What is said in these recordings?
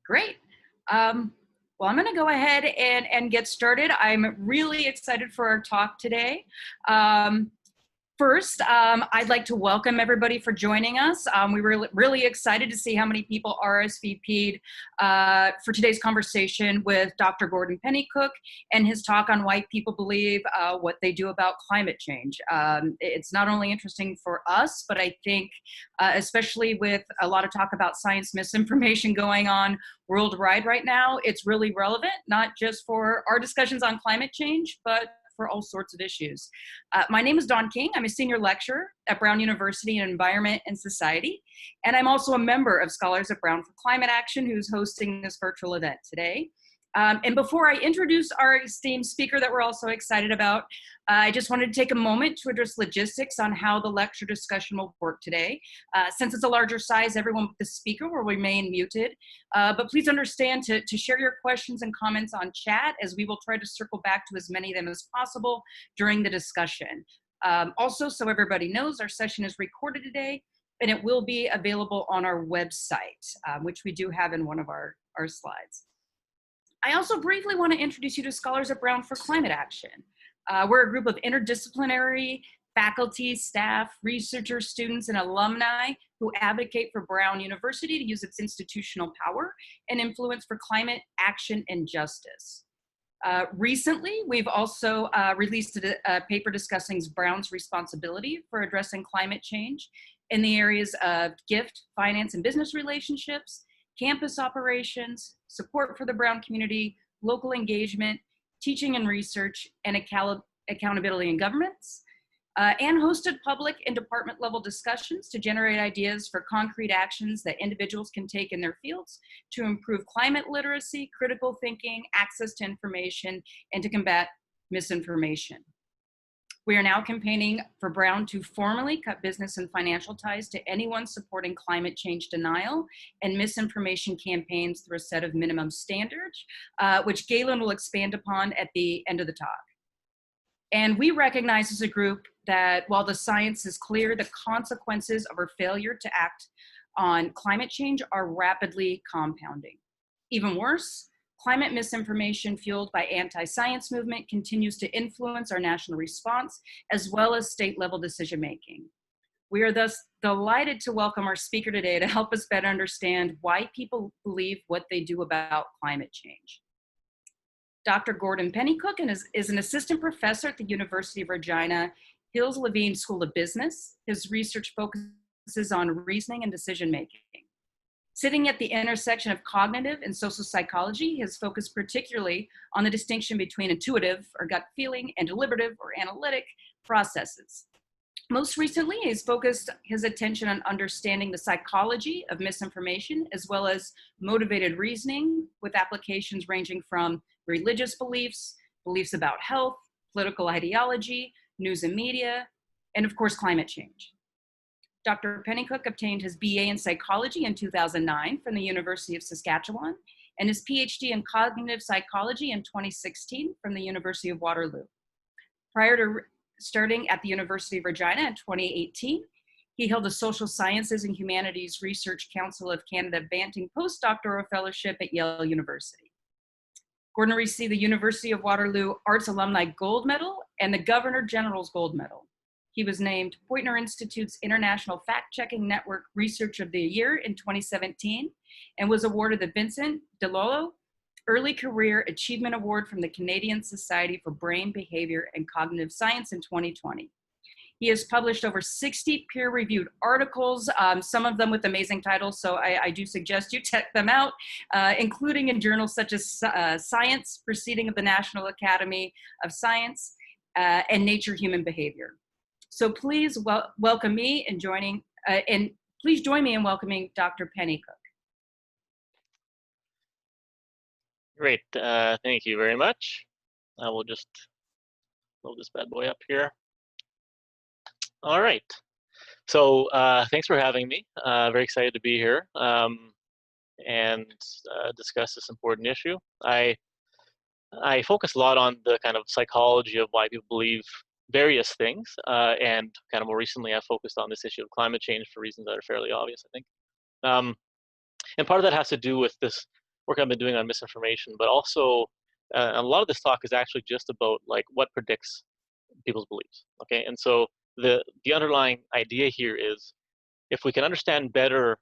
Great. Well, I'm going to go ahead and get started. I'm really excited for our talk today. First, I'd like to welcome everybody for joining us. We were really excited to see how many people RSVP'd for today's conversation with Dr. Gordon Pennycook and his talk on why people believe what they do about climate change. It's not only interesting for us, but I think especially with a lot of talk about science misinformation going on worldwide right now, it's really relevant, not just for our discussions on climate change, but for all sorts of issues. My name is Dawn King. I'm a senior lecturer at Brown University in Environment and Society, and I'm also a member of Scholars at Brown for Climate Action, who's hosting this virtual event today. And before I introduce our esteemed speaker that we're also excited about, I just wanted to take a moment to address logistics on how the lecture discussion will work today. Since it's a larger size, everyone with the speaker will remain muted, but please understand to share your questions and comments on chat, as we will try to circle back to as many of them as possible during the discussion. Also, so everybody knows, our session is recorded today, and it will be available on our website, which we do have in one of our slides. I also briefly want to introduce you to Scholars at Brown for Climate Action. We're a group of interdisciplinary faculty, staff, researchers, students, and alumni who advocate for Brown University to use its institutional power and influence for climate action and justice. Recently, we've also released a paper discussing Brown's responsibility for addressing climate change in the areas of gift, finance, and business relationships, campus operations, support for the Brown community, local engagement, teaching and research, and accountability in governments, and hosted public and department level discussions to generate ideas for concrete actions that individuals can take in their fields to improve climate literacy, critical thinking, access to information, and to combat misinformation. We are now campaigning for Brown to formally cut business and financial ties to anyone supporting climate change denial and misinformation campaigns through a set of minimum standards, which Galen will expand upon at the end of the talk. And we recognize as a group that while the science is clear, the consequences of our failure to act on climate change are rapidly compounding. Even worse, climate misinformation fueled by anti-science movement continues to influence our national response as well as state-level decision-making. We are thus delighted to welcome our speaker today to help us better understand why people believe what they do about climate change. Dr. Gordon Pennycook is an assistant professor at the University of Regina Hills Levine School of Business. His research focuses on reasoning and decision-making. Sitting at the intersection of cognitive and social psychology, his focus particularly on the distinction between intuitive or gut feeling and deliberative or analytic processes. Most recently, he's focused his attention on understanding the psychology of misinformation as well as motivated reasoning, with applications ranging from religious beliefs, beliefs about health, political ideology, news and media, and of course, climate change. Dr. Pennycook obtained his BA in psychology in 2009 from the University of Saskatchewan and his PhD in cognitive psychology in 2016 from the University of Waterloo. Prior to starting at the University of Regina in 2018, he held a Social Sciences and Humanities Research Council of Canada Banting postdoctoral fellowship at Yale University. Gordon received the University of Waterloo Arts Alumni Gold Medal and the Governor General's Gold Medal. He was named Poynter Institute's International Fact-Checking Network Research of the Year in 2017 and was awarded the Vincent DeLillo Early Career Achievement Award from the Canadian Society for Brain, Behavior, and Cognitive Science in 2020. He has published over 60 peer-reviewed articles, some of them with amazing titles, so I do suggest you check them out, including in journals such as Science, Proceeding of the National Academy of Science, and Nature Human Behavior. So please welcome me in joining, and please join me in welcoming Dr. Pennycook. Great, thank you very much. I will just load this bad boy up here. All right, so thanks for having me. Very excited to be here and discuss this important issue. I focus a lot on the kind of psychology of why people believe various things, and kind of more recently I've focused on this issue of climate change for reasons that are fairly obvious, I think. And part of that has to do with this work I've been doing on misinformation, but also a lot of this talk is actually just about like what predicts people's beliefs. Okay, and so the underlying idea here is if we can understand better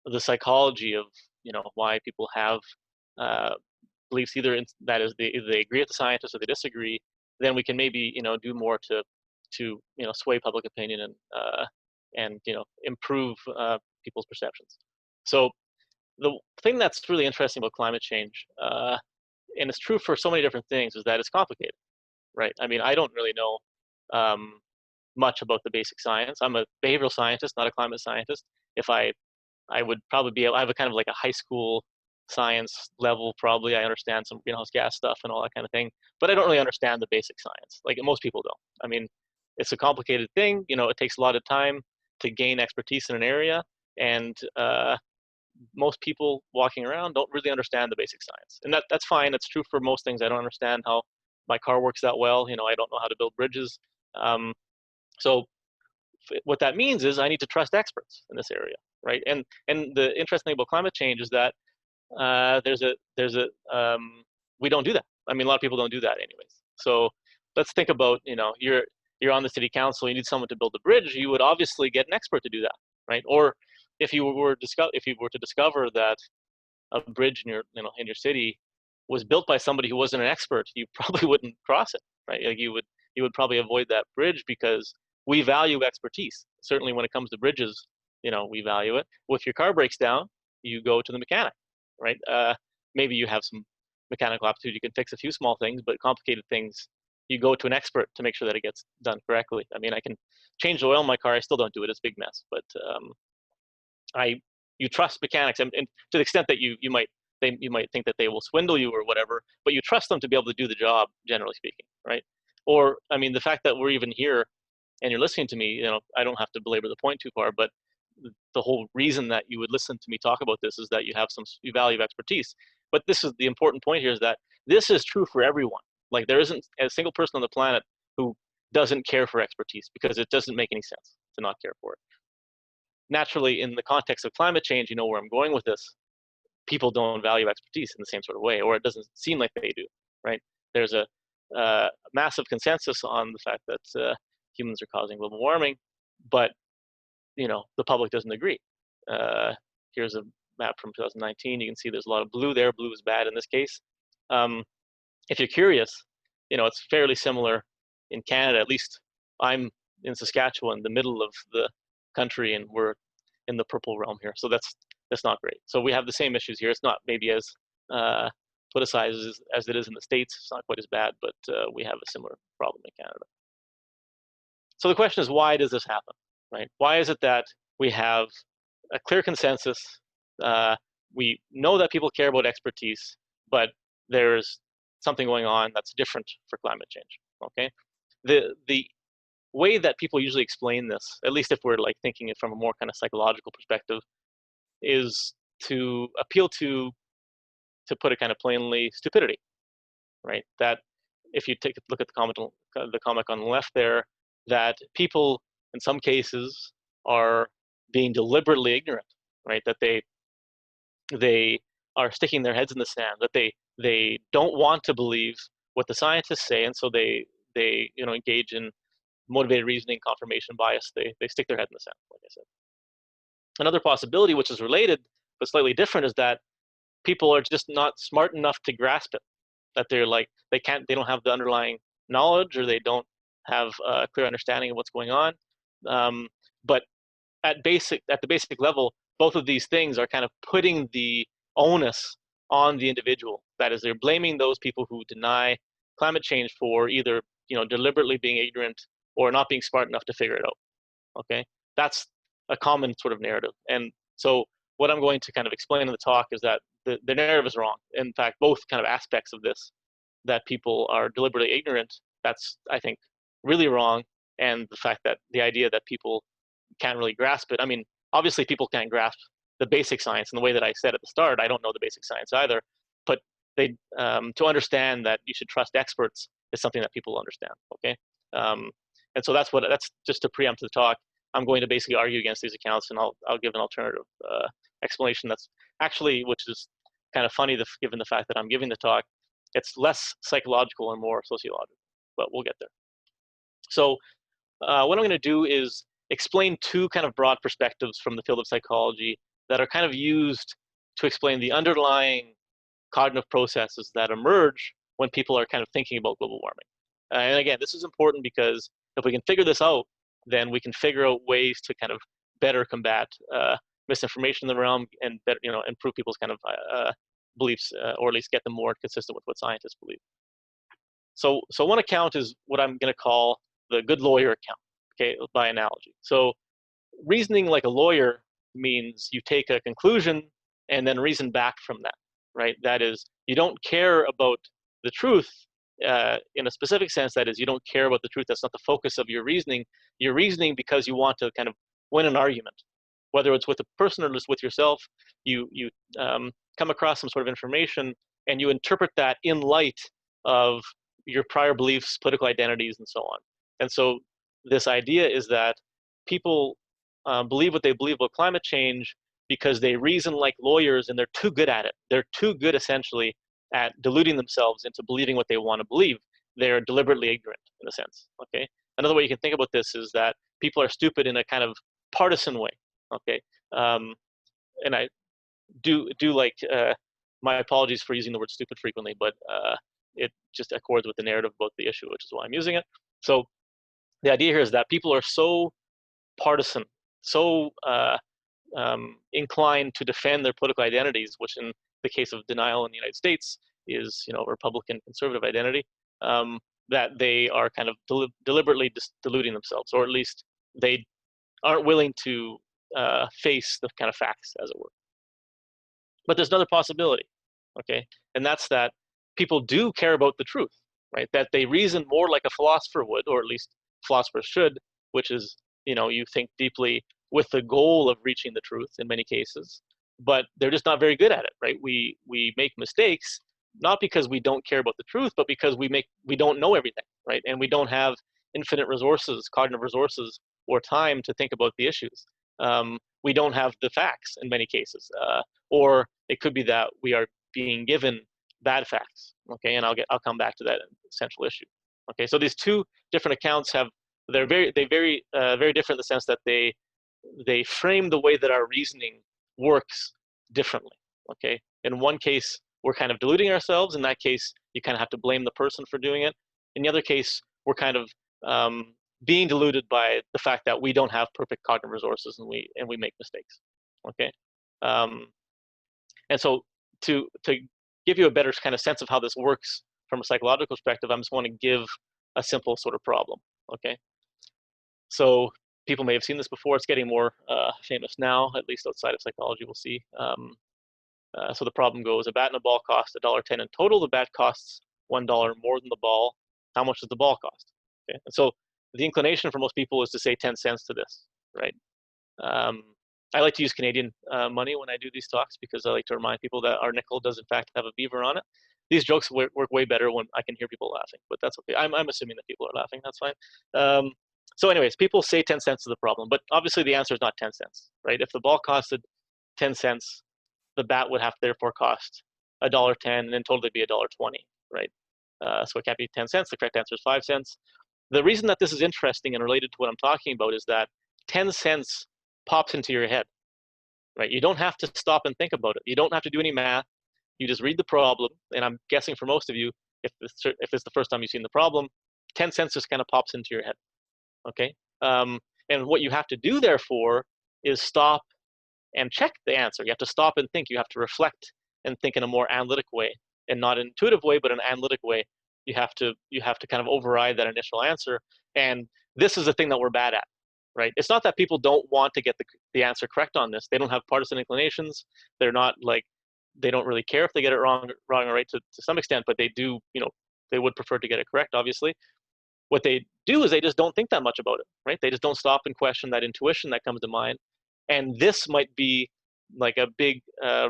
the psychology of why people have uh, beliefs, that is either they agree with the scientists or they disagree, then we can maybe do more to sway public opinion and improve people's perceptions. So the thing that's really interesting about climate change, and it's true for so many different things, is that it's complicated, right? I mean, I don't really know um, much about the basic science. I'm a behavioral scientist, not a climate scientist. If I would probably be able, I have a kind of like a high school science level, probably. I understand some greenhouse gas stuff and all that kind of thing, but I don't really understand the basic science. Like most people don't. I mean, it's a complicated thing. It takes a lot of time to gain expertise in an area, and most people walking around don't really understand the basic science, and that's fine. It's true for most things. I don't understand how my car works that well. I don't know how to build bridges. So what that means is I need to trust experts in this area, right? And the interesting thing about climate change is that there's a we don't do that. I mean, a lot of people don't do that anyways. So let's think about you're on the city council, you need someone to build a bridge, you would obviously get an expert to do that, right? Or if you were to discover that a bridge in your city was built by somebody who wasn't an expert, you probably wouldn't cross it, right? Like you would probably avoid that bridge because we value expertise. Certainly when it comes to bridges, we value it. Well, if your car breaks down, you go to the mechanic, right? Maybe you have some mechanical aptitude, you can fix a few small things, but complicated things, you go to an expert to make sure that it gets done correctly. I mean, I can change the oil in my car, I still don't do it, it's a big mess, but you trust mechanics, and to the extent that you might think that they will swindle you or whatever, but you trust them to be able to do the job, generally speaking, right? Or I mean, the fact that we're even here and you're listening to me, I don't have to belabor the point too far, but the whole reason that you would listen to me talk about this is that you value expertise. But this is the important point here, is that this is true for everyone. Like there isn't a single person on the planet who doesn't care for expertise, because it doesn't make any sense to not care for it. Naturally, in the context of climate change, you know where I'm going with this, people don't value expertise in the same sort of way, or it doesn't seem like they do, right? There's a massive consensus on the fact that humans are causing global warming, but the public doesn't agree. Here's a map from 2019. You can see there's a lot of blue there. Blue is bad in this case. If you're curious, it's fairly similar in Canada. At least I'm in Saskatchewan, the middle of the country, and we're in the purple realm here. So that's not great. So we have the same issues here. It's not maybe as politicized as it is in the States. It's not quite as bad, but we have a similar problem in Canada. So the question is, why does this happen, right? Why is it that we have a clear consensus? We know that people care about expertise, but there's something going on that's different for climate change, okay? The way that people usually explain this, at least if we're like thinking it from a more kind of psychological perspective, is to appeal to put it kind of plainly, stupidity, right? That if you take a look at the comic on the left there, that people in some cases are being deliberately ignorant, right? That they are sticking their heads in the sand, that they don't want to believe what the scientists say, and so they engage in motivated reasoning, confirmation bias. They stick their head in the sand, like I said. Another possibility, which is related but slightly different, is that people are just not smart enough to grasp it. That they don't have the underlying knowledge, or they don't have a clear understanding of what's going on. But at the basic level, both of these things are kind of putting the onus on the individual. That is, they're blaming those people who deny climate change for either deliberately being ignorant or not being smart enough to figure it out. Okay, that's a common sort of narrative. And so what I'm going to kind of explain in the talk is that the narrative is wrong. In fact, both kind of aspects of this, that people are deliberately ignorant, that's, I think, really wrong. And the fact that the idea that people can't really grasp it. I mean, obviously people can't grasp the basic science in the way that I said at the start. I don't know the basic science either, but to understand that you should trust experts is something that people understand, okay? And so that's just to preempt the talk. I'm going to basically argue against these accounts, and I'll give an alternative explanation that's actually, which is kind of funny, given the fact that I'm giving the talk. It's less psychological and more sociological, but we'll get there. So what I'm going to do is explain two kind of broad perspectives from the field of psychology that are kind of used to explain the underlying cognitive processes that emerge when people are kind of thinking about global warming. And again, this is important because if we can figure this out, then we can figure out ways to kind of better combat misinformation in the realm and better, improve people's kind of beliefs, or at least get them more consistent with what scientists believe. So one account is what I'm going to call the good lawyer account, okay, by analogy. So reasoning like a lawyer means you take a conclusion and then reason back from that, right? That is, you don't care about the truth in a specific sense. That is, you don't care about the truth. That's not the focus of your reasoning. You're reasoning because you want to kind of win an argument, whether it's with a person or just with yourself. You come across some sort of information and you interpret that in light of your prior beliefs, political identities, and so on. And so this idea is that people believe what they believe about climate change because they reason like lawyers and they're too good at it. They're too good, essentially, at deluding themselves into believing what they want to believe. They're deliberately ignorant, in a sense, okay? Another way you can think about this is that people are stupid in a kind of partisan way, okay? And I do like, my apologies for using the word stupid frequently, but it just accords with the narrative about the issue, which is why I'm using it. So the idea here is that people are so partisan, so inclined to defend their political identities, which in the case of denial in the United States is, Republican conservative identity, that they are kind of deliberately deluding themselves, or at least they aren't willing to face the kind of facts, as it were. But there's another possibility, okay? And that's that people do care about the truth, right? That they reason more like a philosopher would, or at least philosophers should, which is, you think deeply with the goal of reaching the truth in many cases, but they're just not very good at it, right? We make mistakes, not because we don't care about the truth, but because we don't know everything, right? And we don't have infinite resources, cognitive resources, or time to think about the issues. We don't have the facts in many cases, or it could be that we are being given bad facts, okay? And I'll come back to that central issue, okay? So these two different accounts they're very different in the sense that they frame the way that our reasoning works differently, okay? In one case, we're kind of deluding ourselves. In that case, you kind of have to blame the person for doing it. In the other case, we're kind of being deluded by the fact that we don't have perfect cognitive resources and we make mistakes, okay? And so to give you a better kind of sense of how this works from a psychological perspective, I just want to give a simple sort of problem, okay? So people may have seen this before. It's getting more famous now, at least outside of psychology, we'll see. So the problem goes, a bat and a ball cost $1.10 in total. The bat costs $1 more than the ball. How much does the ball cost? Okay, and so the inclination for most people is to say 10 cents to this, right? I like to use Canadian money when I do these talks because I like to remind people that our nickel does in fact have a beaver on it. These jokes work way better when I can hear people laughing, but that's okay. I'm assuming that people are laughing, that's fine. So anyways, people say 10 cents to the problem, but obviously the answer is not 10 cents, right? If the ball costed 10 cents, the bat would have to therefore cost $1.10, and then totally be $1.20, right? So it can't be 10 cents. The correct answer is 5 cents. The reason that this is interesting and related to what I'm talking about is that 10 cents pops into your head, right? You don't have to stop and think about it. You don't have to do any math. You just read the problem, and I'm guessing for most of you, if it's the first time you've seen the problem, 10 cents just kind of pops into your head, okay? And what you have to do, therefore, is stop and check the answer. You have to stop and think. You have to reflect and think in a more analytic way, and not an intuitive way, but an analytic way. You have to kind of override that initial answer. And this is the thing that we're bad at, right? It's not that people don't want to get the answer correct on this. They don't have partisan inclinations. They're not like, they don't really care if they get it wrong or right to some extent, but they do, they would prefer to get it correct, obviously. What they do is they just don't think that much about it, right? They just don't stop and question that intuition that comes to mind. And this might be like a big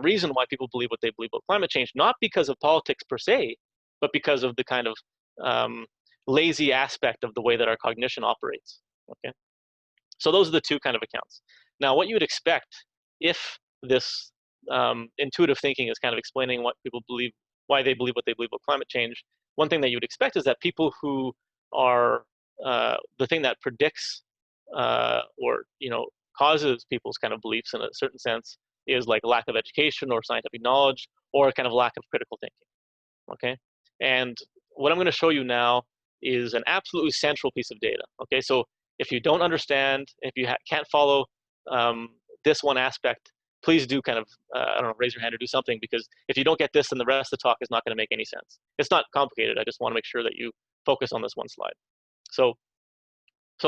reason why people believe what they believe about climate change, not because of politics per se, but because of the kind of lazy aspect of the way that our cognition operates, okay? So those are the two kind of accounts. Now, what you would expect if this intuitive thinking is kind of explaining what people believe, why they believe what they believe about climate change. One thing that you would expect is that people who are the thing that predicts or causes people's kind of beliefs in a certain sense is like lack of education or scientific knowledge or kind of lack of critical thinking. Okay, and what I'm going to show you now is an absolutely central piece of data. Okay, so if you don't understand, if you can't follow this one aspect, please do kind of, I don't know, raise your hand or do something, because if you don't get this, then the rest of the talk is not going to make any sense. It's not complicated. I just want to make sure that you focus on this one slide. So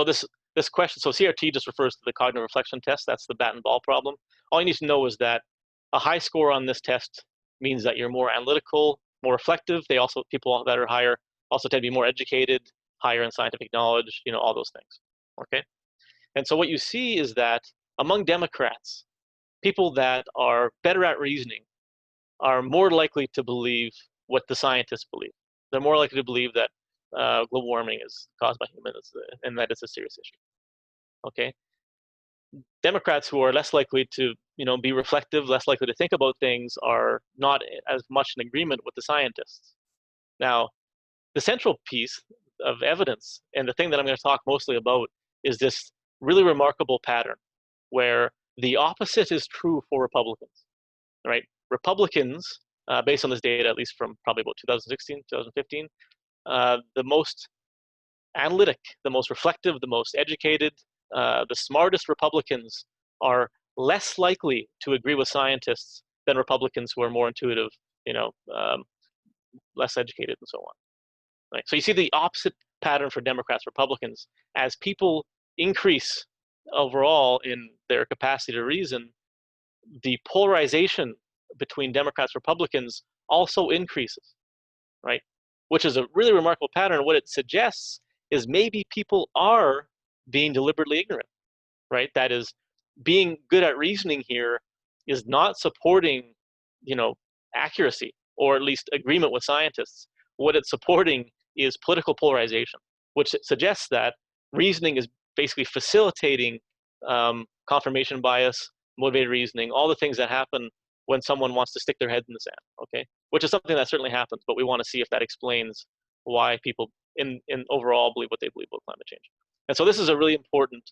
this question, so CRT just refers to the cognitive reflection test. That's the bat and ball problem. All you need to know is that a high score on this test means that you're more analytical, more reflective. People that are higher also tend to be more educated, higher in scientific knowledge, all those things. Okay, and so what you see is that among Democrats, people that are better at reasoning are more likely to believe what the scientists believe. They're more likely to believe that global warming is caused by humans and that it's a serious issue. Okay, Democrats who are less likely to be reflective, less likely to think about things, are not as much in agreement with the scientists. Now, the central piece of evidence, and the thing that I'm going to talk mostly about, is this really remarkable pattern where the opposite is true for Republicans, right? Republicans, based on this data, at least from probably about 2016, 2015, the most analytic, the most reflective, the most educated, the smartest Republicans are less likely to agree with scientists than Republicans who are more intuitive, less educated, and so on. Right? So you see the opposite pattern for Democrats, Republicans. As people increase overall in their capacity to reason, the polarization between Democrats, Republicans also increases, right? Which is a really remarkable pattern. What it suggests is maybe people are being deliberately ignorant, right? That is, being good at reasoning here is not supporting, accuracy, or at least agreement with scientists. What it's supporting is political polarization, which suggests that reasoning is basically facilitating confirmation bias, motivated reasoning, all the things that happen when someone wants to stick their head in the sand, okay? Which is something that certainly happens, but we want to see if that explains why people in overall believe what they believe about climate change. And so this is a really important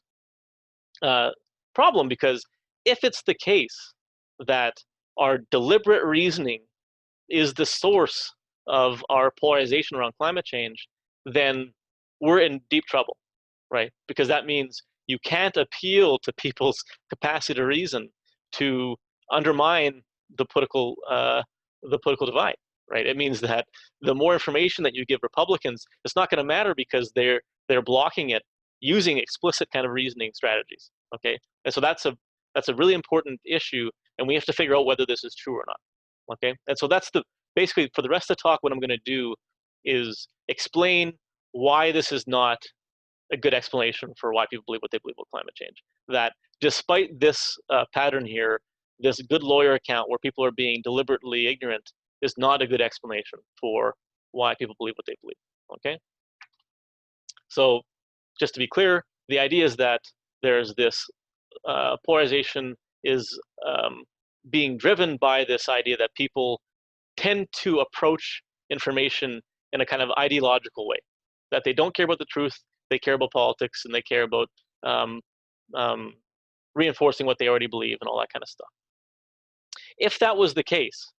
problem, because if it's the case that our deliberate reasoning is the source of our polarization around climate change, then we're in deep trouble, right? Because that means you can't appeal to people's capacity to reason to undermine the political divide, right? It means that the more information that you give Republicans, it's not going to matter, because they're blocking it using explicit kind of reasoning strategies. Okay, and so that's a really important issue, and we have to figure out whether this is true or not. Okay, and so that's basically for the rest of the talk, what I'm going to do is explain why this is not a good explanation for why people believe what they believe about climate change. That despite this pattern here, this good lawyer account where people are being deliberately ignorant is not a good explanation for why people believe what they believe. Okay, so just to be clear, the idea is that there's this polarization is being driven by this idea that people tend to approach information in a kind of ideological way, that they don't care about the truth, they care about politics, and they care about reinforcing what they already believe and all that kind of stuff. If that was the case,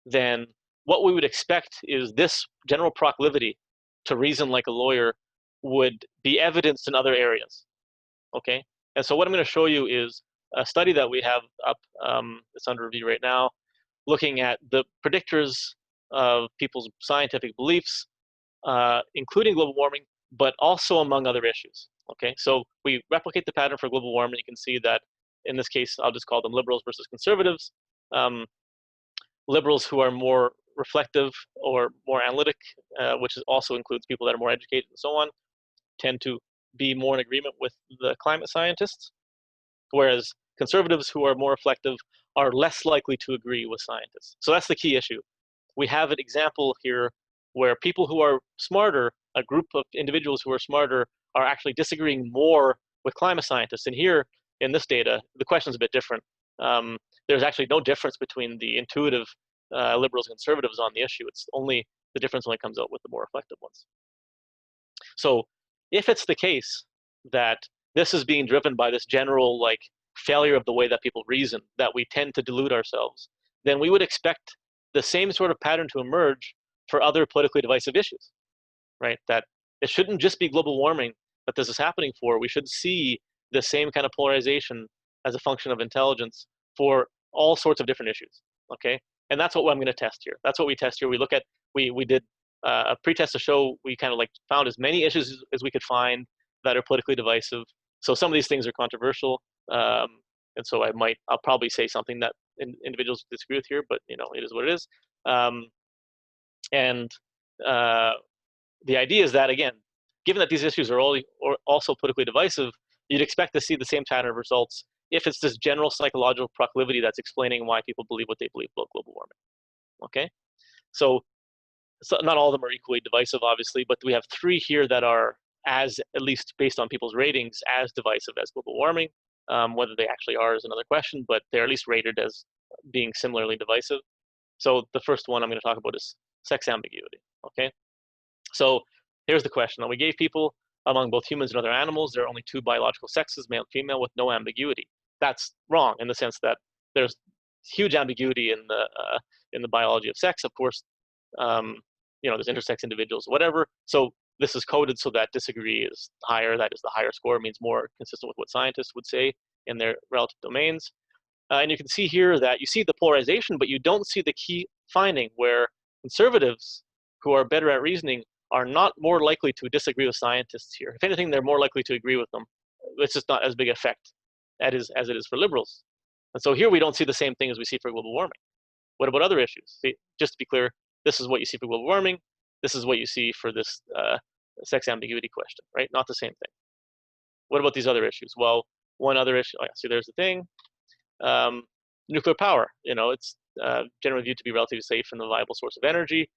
then what we would expect is this general proclivity to reason like a lawyer would be evidenced in other areas. Okay, and so what I'm going to show you is a study that we have up, it's under review right now, looking at the predictors of people's scientific beliefs, including global warming, but also among other issues. Okay, so we replicate the pattern for global warming. You can see that in this case, I'll just call them liberals versus conservatives. Liberals who are more reflective or more analytic, which also includes people that are more educated and so on, tend to be more in agreement with the climate scientists, whereas conservatives who are more reflective are less likely to agree with scientists. So that's the key issue. We have an example here where people who are smarter, a group of individuals who are smarter, are actually disagreeing more with climate scientists. And here in this data, the question is a bit different. there's actually no difference between the intuitive liberals and conservatives on the issue. It's only the difference when it comes out with the more reflective ones. So if it's the case that this is being driven by this general like failure of the way that people reason, that we tend to delude ourselves, then we would expect the same sort of pattern to emerge for other politically divisive issues, right? That it shouldn't just be global warming that this is happening for. We should see the same kind of polarization as a function of intelligence for all sorts of different issues, okay? And that's what I'm going to test here. That's what we test here. We look at, we did a pretest to show we kind of like found as many issues as we could find that are politically divisive. So some of these things are controversial, and so I'll probably say something that individuals disagree with here, but you know, it is what it is. And the idea is that, again, given that these issues are also politically divisive, you'd expect to see the same pattern of results if it's this general psychological proclivity that's explaining why people believe what they believe about global warming. Okay, so not all of them are equally divisive, obviously, but we have three here that are, as at least based on people's ratings, as divisive as global warming. Whether they actually are is another question, but they're at least rated as being similarly divisive. So the first one I'm going to talk about is sex ambiguity. Okay, so here's the question. Now, we gave people among both humans and other animals, there are only two biological sexes, male and female, with no ambiguity. That's wrong in the sense that there's huge ambiguity in the biology of sex. Of course, you know, there's intersex individuals, whatever. So this is coded so that disagree is higher. That is, the higher score means more consistent with what scientists would say in their relative domains. And you can see here that you see the polarization, but you don't see the key finding where conservatives who are better at reasoning are not more likely to disagree with scientists here. If anything, they're more likely to agree with them. It's just not as big effect as it is for liberals. And so here we don't see the same thing as we see for global warming. What about other issues? See, just to be clear, this is what you see for global warming. This is what you see for this sex ambiguity question, right? Not the same thing. What about these other issues? Well, one other issue, oh yeah, see there's the thing. Nuclear power, you know, it's generally viewed to be relatively safe and a viable source of energy.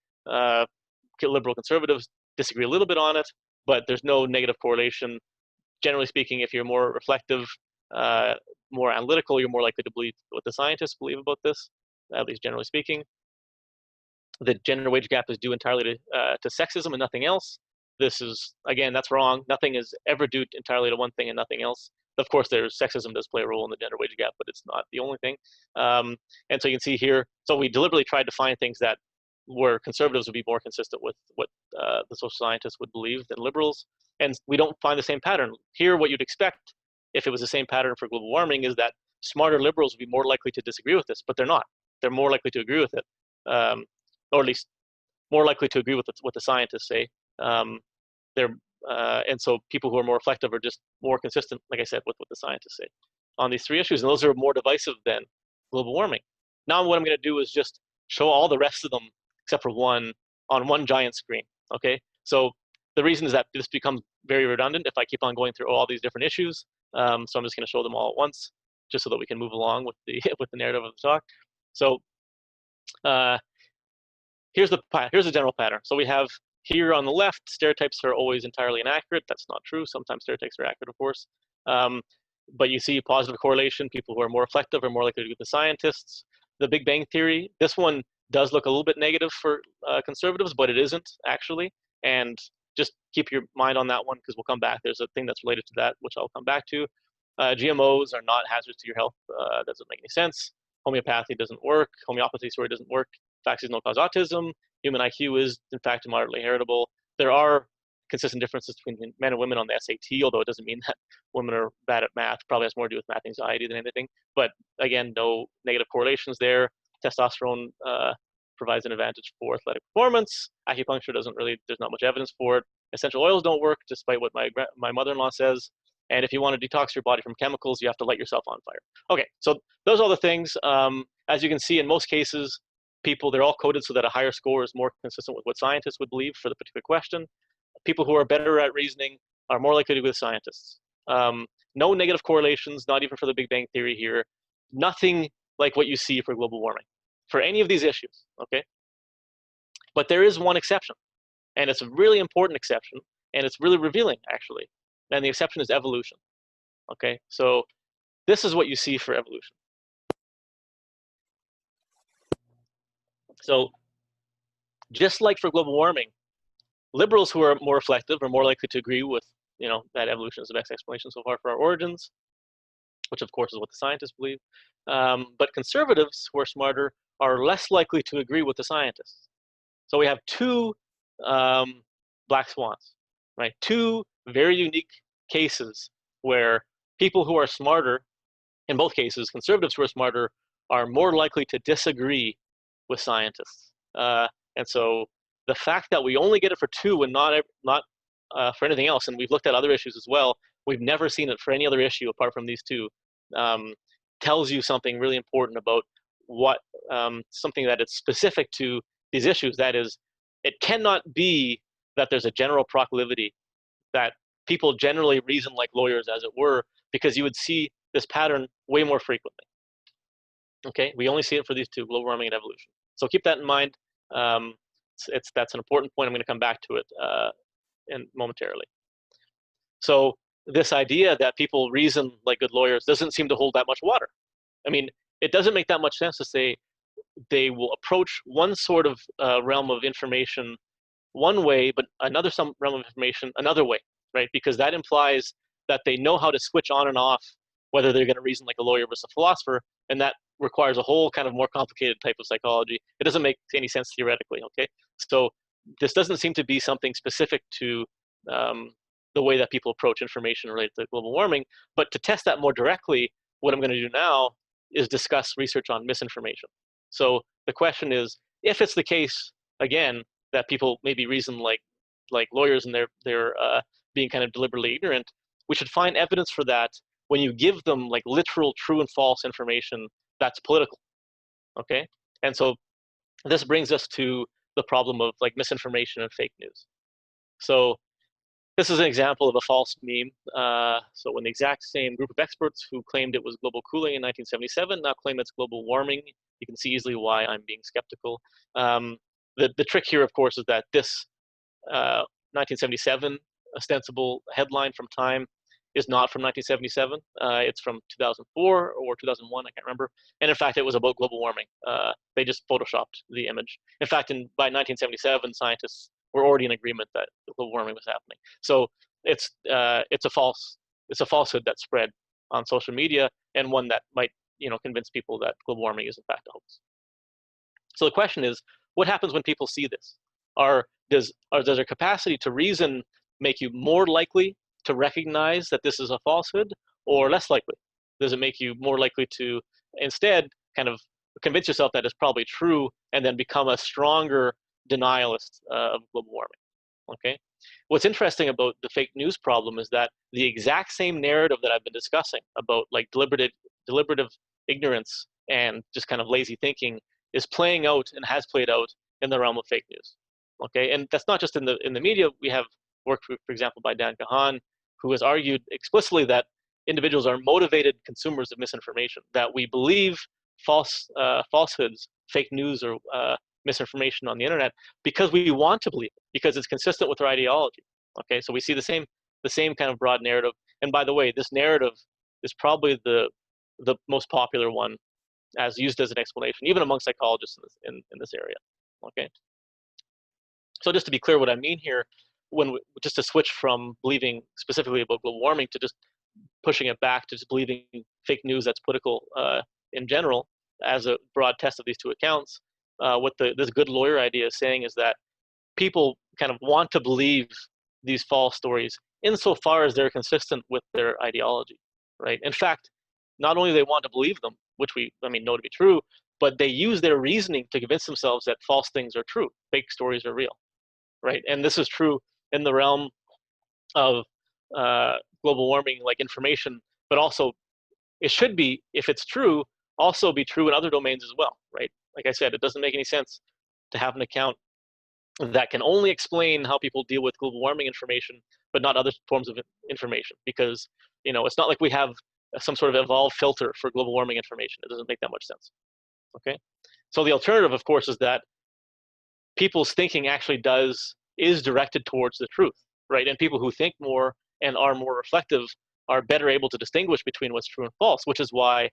Liberal conservatives disagree a little bit on it, but there's no negative correlation. Generally speaking, if you're more reflective, more analytical, you're more likely to believe what the scientists believe about this, at least generally speaking. The gender wage gap is due entirely to sexism and nothing else. This is, again, that's wrong. Nothing is ever due entirely to one thing and nothing else. Of course, there's sexism does play a role in the gender wage gap, but it's not the only thing. And so you can see here, so we deliberately tried to find things that where conservatives would be more consistent with what the social scientists would believe than liberals. And we don't find the same pattern. Here, what you'd expect, if it was the same pattern for global warming, is that smarter liberals would be more likely to disagree with this, but they're not. They're more likely to agree with it, or at least more likely to agree with what the scientists say. And so people who are more reflective are just more consistent, like I said, with what the scientists say on these three issues. And those are more divisive than global warming. Now what I'm going to do is just show all the rest of them, except for one, on one giant screen, okay? So the reason is that this becomes very redundant if I keep on going through all these different issues. So I'm just going to show them all at once, just so that we can move along with the with the narrative of the talk. So here's the general pattern. So we have here on the left, stereotypes are always entirely inaccurate. That's not true. Sometimes stereotypes are accurate, of course. But you see positive correlation. People who are more reflective are more likely to be the scientists. The Big Bang Theory, this one does look a little bit negative for conservatives, but it isn't actually. And just keep your mind on that one because we'll come back. There's a thing that's related to that, which I'll come back to. GMOs are not hazardous to your health. Doesn't make any sense. Homeopathy doesn't work. Homeopathy, sorry, doesn't work. Vaccines don't cause autism. Human IQ is, in fact, moderately heritable. There are consistent differences between men and women on the SAT, although it doesn't mean that women are bad at math. Probably has more to do with math anxiety than anything. But again, no negative correlations there. Testosterone provides an advantage for athletic performance. Acupuncture doesn't really, there's not much evidence for it. Essential oils don't work, despite what my mother-in-law says. And if you want to detox your body from chemicals, you have to light yourself on fire. Okay, so those are all the things. As you can see, in most cases, they're all coded so that a higher score is more consistent with what scientists would believe for the particular question. People who are better at reasoning are more likely to be with scientists. No negative correlations, not even for the Big Bang Theory here. Nothing like what you see for global warming, for any of these issues, okay? But there is one exception, and it's a really important exception, and it's really revealing, actually. And the exception is evolution, okay? So this is what you see for evolution. So just like for global warming, liberals who are more reflective are more likely to agree with, that evolution is the best explanation so far for our origins, which of course is what the scientists believe. But conservatives who are smarter are less likely to agree with the scientists. So we have two black swans, right? Two very unique cases where people who are smarter, in both cases, conservatives who are smarter, are more likely to disagree with scientists. And so the fact that we only get it for two and not for anything else, and we've looked at other issues as well, we've never seen it for any other issue apart from these two, tells you something really important about what something that is specific to these issues. That is, it cannot be that there's a general proclivity that people generally reason like lawyers, as it were, because you would see this pattern way more frequently. Okay, we only see it for these two, global warming and evolution. So keep that in mind. That's an important point. I'm going to come back to it momentarily. So this idea that people reason like good lawyers doesn't seem to hold that much water. I mean, it doesn't make that much sense to say they will approach one sort of realm of information one way, but another some realm of information another way, right? Because that implies that they know how to switch on and off whether they're going to reason like a lawyer versus a philosopher, and that requires a whole kind of more complicated type of psychology. It doesn't make any sense theoretically, okay? So this doesn't seem to be something specific to the way that people approach information related to global warming. But to test that more directly, what I'm going to do now is discuss research on misinformation. So the question is, if it's the case, again, that people maybe reason like lawyers and they're being kind of deliberately ignorant, we should find evidence for that when you give them like literal true and false information that's political, okay? And so this brings us to the problem of like misinformation and fake news. So this is an example of a false meme. So when the exact same group of experts who claimed it was global cooling in 1977 now claim it's global warming, you can see easily why I'm being skeptical. The trick here, of course, is that this 1977 ostensible headline from Time is not from 1977. It's from 2004 or 2001, I can't remember. And in fact, it was about global warming. They just photoshopped the image. In fact, by 1977, scientists were already in agreement that global warming was happening. So it's a falsehood that's spread on social media, and one that might convince people that global warming is in fact a hoax. So the question is, what happens when people see this? Does their capacity to reason make you more likely to recognize that this is a falsehood, or less likely? Does it make you more likely to instead kind of convince yourself that it's probably true and then become a stronger denialist of global warming? Okay. What's interesting about the fake news problem is that the exact same narrative that I've been discussing about like deliberative ignorance and just kind of lazy thinking is playing out and has played out in the realm of fake news. Okay, and that's not just in the media. We have work, for example, by Dan Kahan, who has argued explicitly that individuals are motivated consumers of misinformation, that we believe falsehoods, fake news, or misinformation on the internet because we want to believe it, because it's consistent with our ideology. Okay, so we see the same kind of broad narrative. And by the way, this narrative is probably the most popular one as used as an explanation, even among psychologists in this area. Okay. So just to be clear what I mean here, just to switch from believing specifically about global warming to just pushing it back to just believing fake news that's political in general as a broad test of these two accounts, what this good lawyer idea is saying is that people kind of want to believe these false stories insofar as they're consistent with their ideology, right? In fact, not only do they want to believe them, which we know to be true, but they use their reasoning to convince themselves that false things are true, fake stories are real, right? And this is true in the realm of global warming, like information, but also it should be, if it's true, also be true in other domains as well, right? Like I said, it doesn't make any sense to have an account that can only explain how people deal with global warming information, but not other forms of information, because it's not like we have some sort of evolved filter for global warming information. It doesn't make that much sense. Okay, so the alternative, of course, is that people's thinking actually is directed towards the truth, right? And people who think more and are more reflective are better able to distinguish between what's true and false, which is why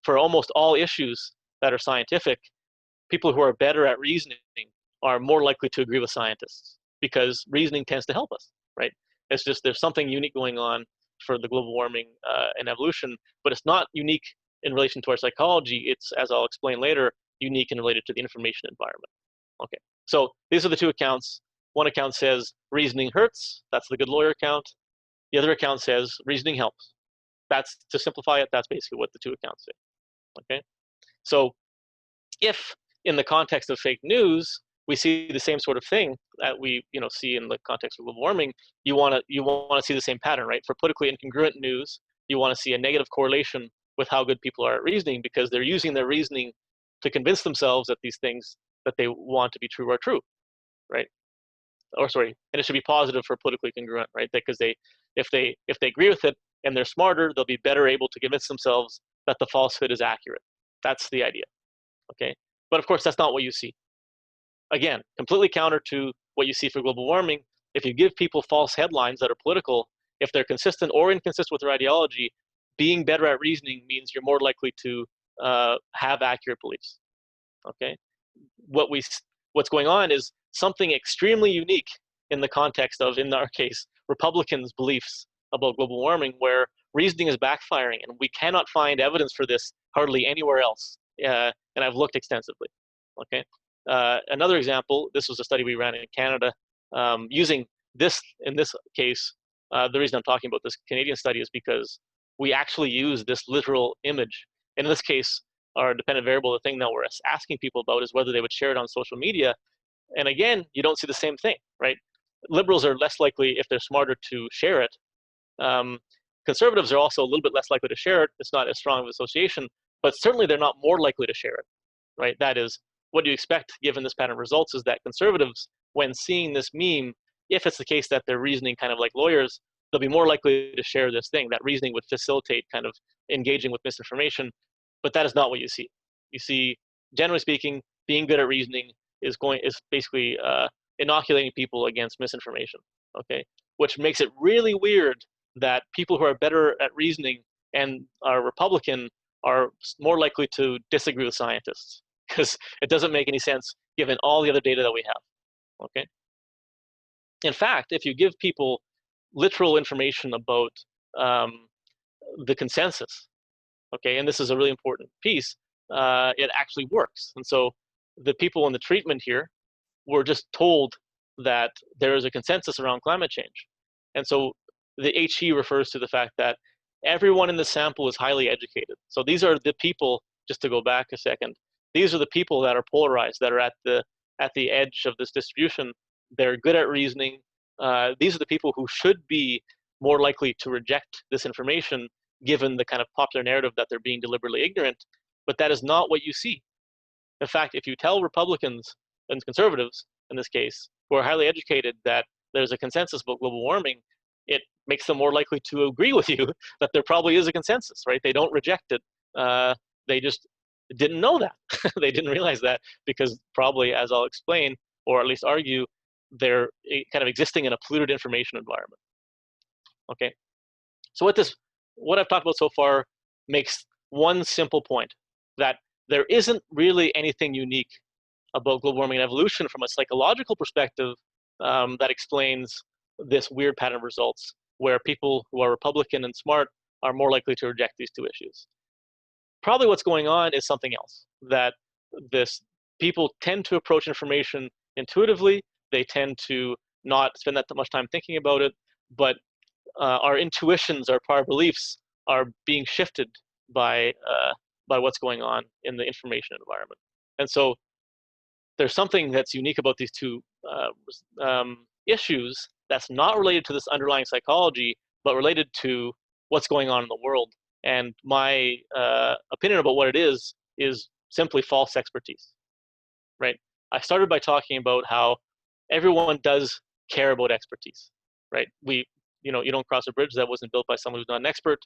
for almost all issues that are scientific, people who are better at reasoning are more likely to agree with scientists because reasoning tends to help us, right? It's just there's something unique going on for the global warming and evolution, but it's not unique in relation to our psychology. It's, as I'll explain later, unique and related to the information environment. Okay, so these are the two accounts. One account says reasoning hurts. That's the good lawyer account. The other account says reasoning helps. That's, to simplify it, that's basically what the two accounts say. Okay, so if in the context of fake news we see the same sort of thing that we see in the context of global warming, you want to see the same pattern, right? For politically incongruent news, you want to see a negative correlation with how good people are at reasoning because they're using their reasoning to convince themselves that these things that they want to be true are true, right? Or sorry, and it should be positive for politically congruent, right? Because if they agree with it and they're smarter, they'll be better able to convince themselves that the falsehood is accurate. That's the idea. Okay, but of course that's not what you see. Again, completely counter to what you see for global warming. If you give people false headlines that are political, if they're consistent or inconsistent with their ideology, being better at reasoning means you're more likely to have accurate beliefs. Okay, what's going on is something extremely unique in the context of, in our case, Republicans' beliefs about global warming, where reasoning is backfiring, and we cannot find evidence for this hardly anywhere else. And I've looked extensively. Okay. Another example, this was a study we ran in Canada using this, in this case, the reason I'm talking about this Canadian study is because we actually use this literal image. And in this case, our dependent variable, the thing that we're asking people about is whether they would share it on social media. And again, you don't see the same thing, right? Liberals are less likely, if they're smarter, to share it. Conservatives are also a little bit less likely to share it. It's not as strong of an association, but certainly they're not more likely to share it, right? That is, what do you expect given this pattern of results is that conservatives, when seeing this meme, if it's the case that they're reasoning kind of like lawyers, they'll be more likely to share this thing. That reasoning would facilitate kind of engaging with misinformation, but that is not what you see. You see, generally speaking, being good at reasoning is basically inoculating people against misinformation, okay? Which makes it really weird that people who are better at reasoning and are Republican are more likely to disagree with scientists, because it doesn't make any sense given all the other data that we have, okay? In fact, if you give people literal information about the consensus, okay, and this is a really important piece, it actually works. And so the people in the treatment here were just told that there is a consensus around climate change. And so the HE refers to the fact that everyone in the sample is highly educated. So these are the people, just to go back a second, these are the people that are polarized, that are at the edge of this distribution. They're good at reasoning. These are the people who should be more likely to reject this information given the kind of popular narrative that they're being deliberately ignorant, but that is not what you see. In fact, if you tell Republicans and conservatives, in this case, who are highly educated that there's a consensus about global warming, it makes them more likely to agree with you that there probably is a consensus, right? They don't reject it. They just didn't know that. They didn't realize that because probably, as I'll explain, or at least argue, they're kind of existing in a polluted information environment. Okay, so what I've talked about so far makes one simple point, that there isn't really anything unique about global warming and evolution from a psychological perspective that explains this weird pattern of results where people who are Republican and smart are more likely to reject these two issues. Probably what's going on is something else, that people tend to approach information intuitively. They tend to not spend that much time thinking about it, but our intuitions, our prior beliefs are being shifted by what's going on in the information environment. And so there's something that's unique about these two issues that's not related to this underlying psychology, but related to what's going on in the world. And my opinion about what it is simply false expertise, right? I started by talking about how everyone does care about expertise, right? You don't cross a bridge that wasn't built by someone who's not an expert.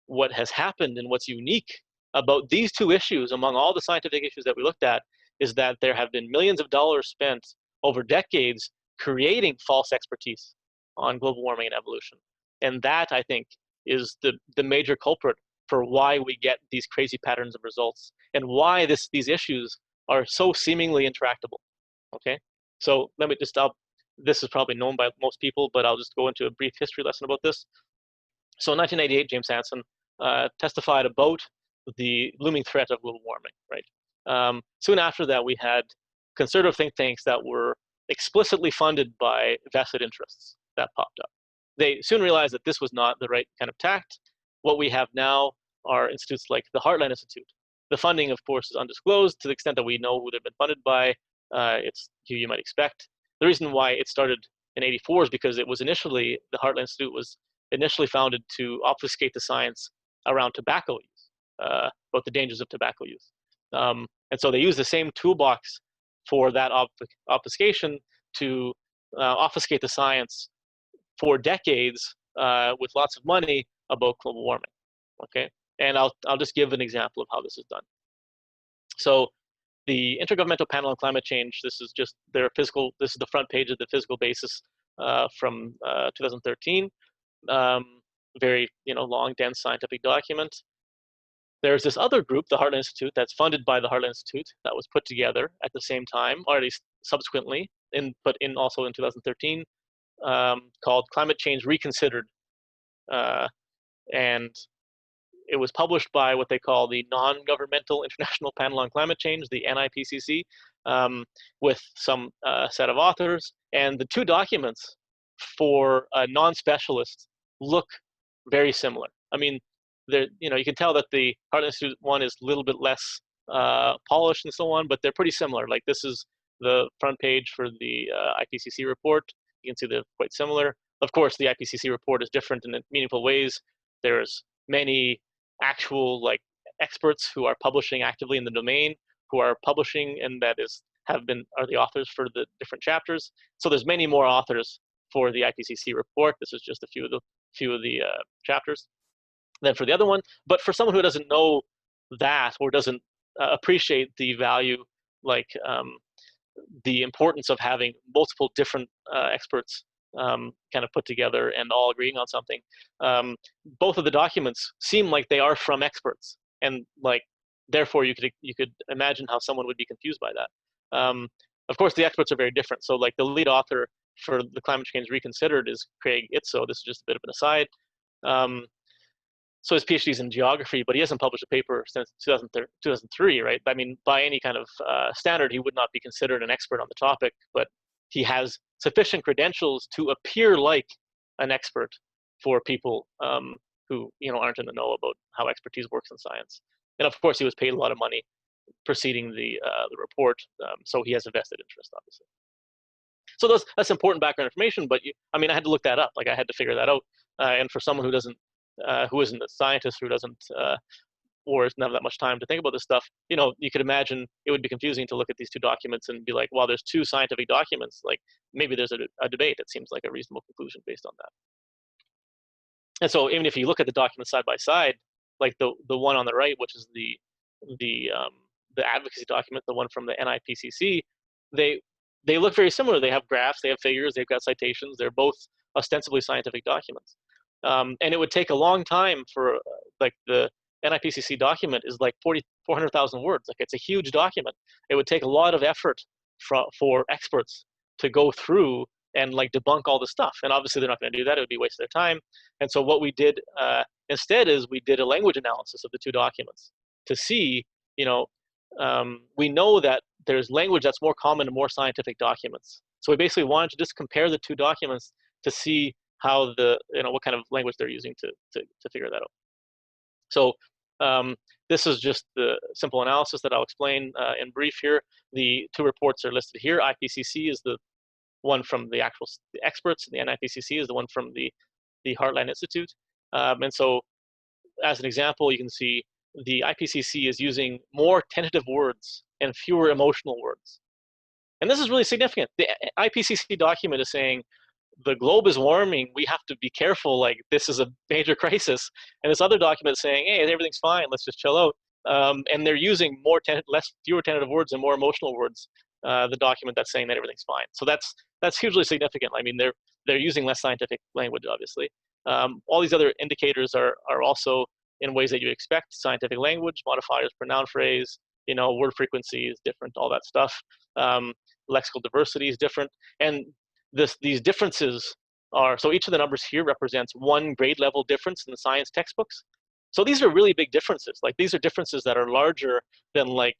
What has happened and what's unique about these two issues among all the scientific issues that we looked at is that there have been millions of dollars spent over decades creating false expertise on global warming and evolution. And that, I think, is the major culprit for why we get these crazy patterns of results and why these issues are so seemingly intractable. Okay, so let me just stop. This is probably known by most people, but I'll just go into a brief history lesson about this. So in 1988, James Hansen testified about the looming threat of global warming, right? Soon after that, we had conservative think tanks that were explicitly funded by vested interests that popped up. They soon realized that this was not the right kind of tact. What we have now are institutes like the Heartland Institute. The funding, of course, is undisclosed to the extent that we know who they've been funded by. It's who you might expect. The reason why it started in '84 is because it was initially, the Heartland Institute was initially founded to obfuscate the science around tobacco use, about the dangers of tobacco use. And so they use the same toolbox for that obfuscation to obfuscate the science for decades with lots of money about global warming. Okay, and I'll just give an example of how this is done. So the Intergovernmental Panel on Climate Change, this is just their physical, this is the front page of the physical basis from 2013. Very long, dense scientific document. There's this other group, the Heartland Institute, that's funded by the Heartland Institute, that was put together at the same time, or at least subsequently, but also in 2013, called Climate Change Reconsidered. And it was published by what they call the Non-Governmental International Panel on Climate Change, the NIPCC, with some set of authors. And the two documents for non-specialists look very similar. I mean, you can tell that the Heartland Institute one is a little bit less polished and so on, but they're pretty similar. Like this is the front page for the IPCC report. You can see they're quite similar. Of course, the IPCC report is different in meaningful ways. There's many actual experts who are publishing actively in the domain, who are publishing, and that are the authors for the different chapters. So there's many more authors for the IPCC report. This is just a few of the chapters than for the other one. But for someone who doesn't know that or doesn't appreciate the value, the importance of having multiple different experts kind of put together and all agreeing on something, both of the documents seem like they are from experts, and therefore you could imagine how someone would be confused by that. Of course, the experts are very different. So the lead author for the Climate Change Reconsidered is Craig Itzo. This is just a bit of an aside. So his PhD's in geography, but he hasn't published a paper since 2003, right? I mean, by any kind of standard, he would not be considered an expert on the topic, but he has sufficient credentials to appear like an expert for people who aren't in the know about how expertise works in science. And of course, he was paid a lot of money preceding the report, so he has a vested interest, obviously. So that's important background information, but I had to look that up. I had to figure that out. And for someone who isn't a scientist, who doesn't or doesn't have that much time to think about this stuff, you could imagine it would be confusing to look at these two documents and be like, well, there's two scientific documents. Maybe there's a debate. It seems like a reasonable conclusion based on that. And so even if you look at the documents side by side, the one on the right, which is the advocacy document, the one from the NIPCC, they look very similar. They have graphs, they have figures, they've got citations. They're both ostensibly scientific documents. And it would take a long time for the NIPCC document is 400,000 words. It's a huge document. It would take a lot of effort for experts to go through and debunk all the stuff. And obviously they're not going to do that. It would be a waste of their time. And so what we did instead is we did a language analysis of the two documents to see, we know that there's language that's more common in more scientific documents. So we basically wanted to just compare the two documents to see how what kind of language they're using to figure that out. So this is just the simple analysis that I'll explain in brief here. The two reports are listed here. IPCC is the one from the experts. The NIPCC is the one from the Heartland Institute. And so as an example, you can see the IPCC is using more tentative words and fewer emotional words. And this is really significant. The IPCC document is saying, the globe is warming, we have to be careful, this is a major crisis. And this other document is saying, hey, everything's fine, let's just chill out. And they're using fewer tentative words and more emotional words, the document that's saying that everything's fine. So that's hugely significant. They're using less scientific language, obviously. All these other indicators are also in ways that you expect: scientific language, modifiers per noun phrase, word frequency is different, all that stuff. Lexical diversity is different, and these differences are, so each of the numbers here represents one grade level difference in the science textbooks. So these are really big differences. Like, these are differences that are larger than like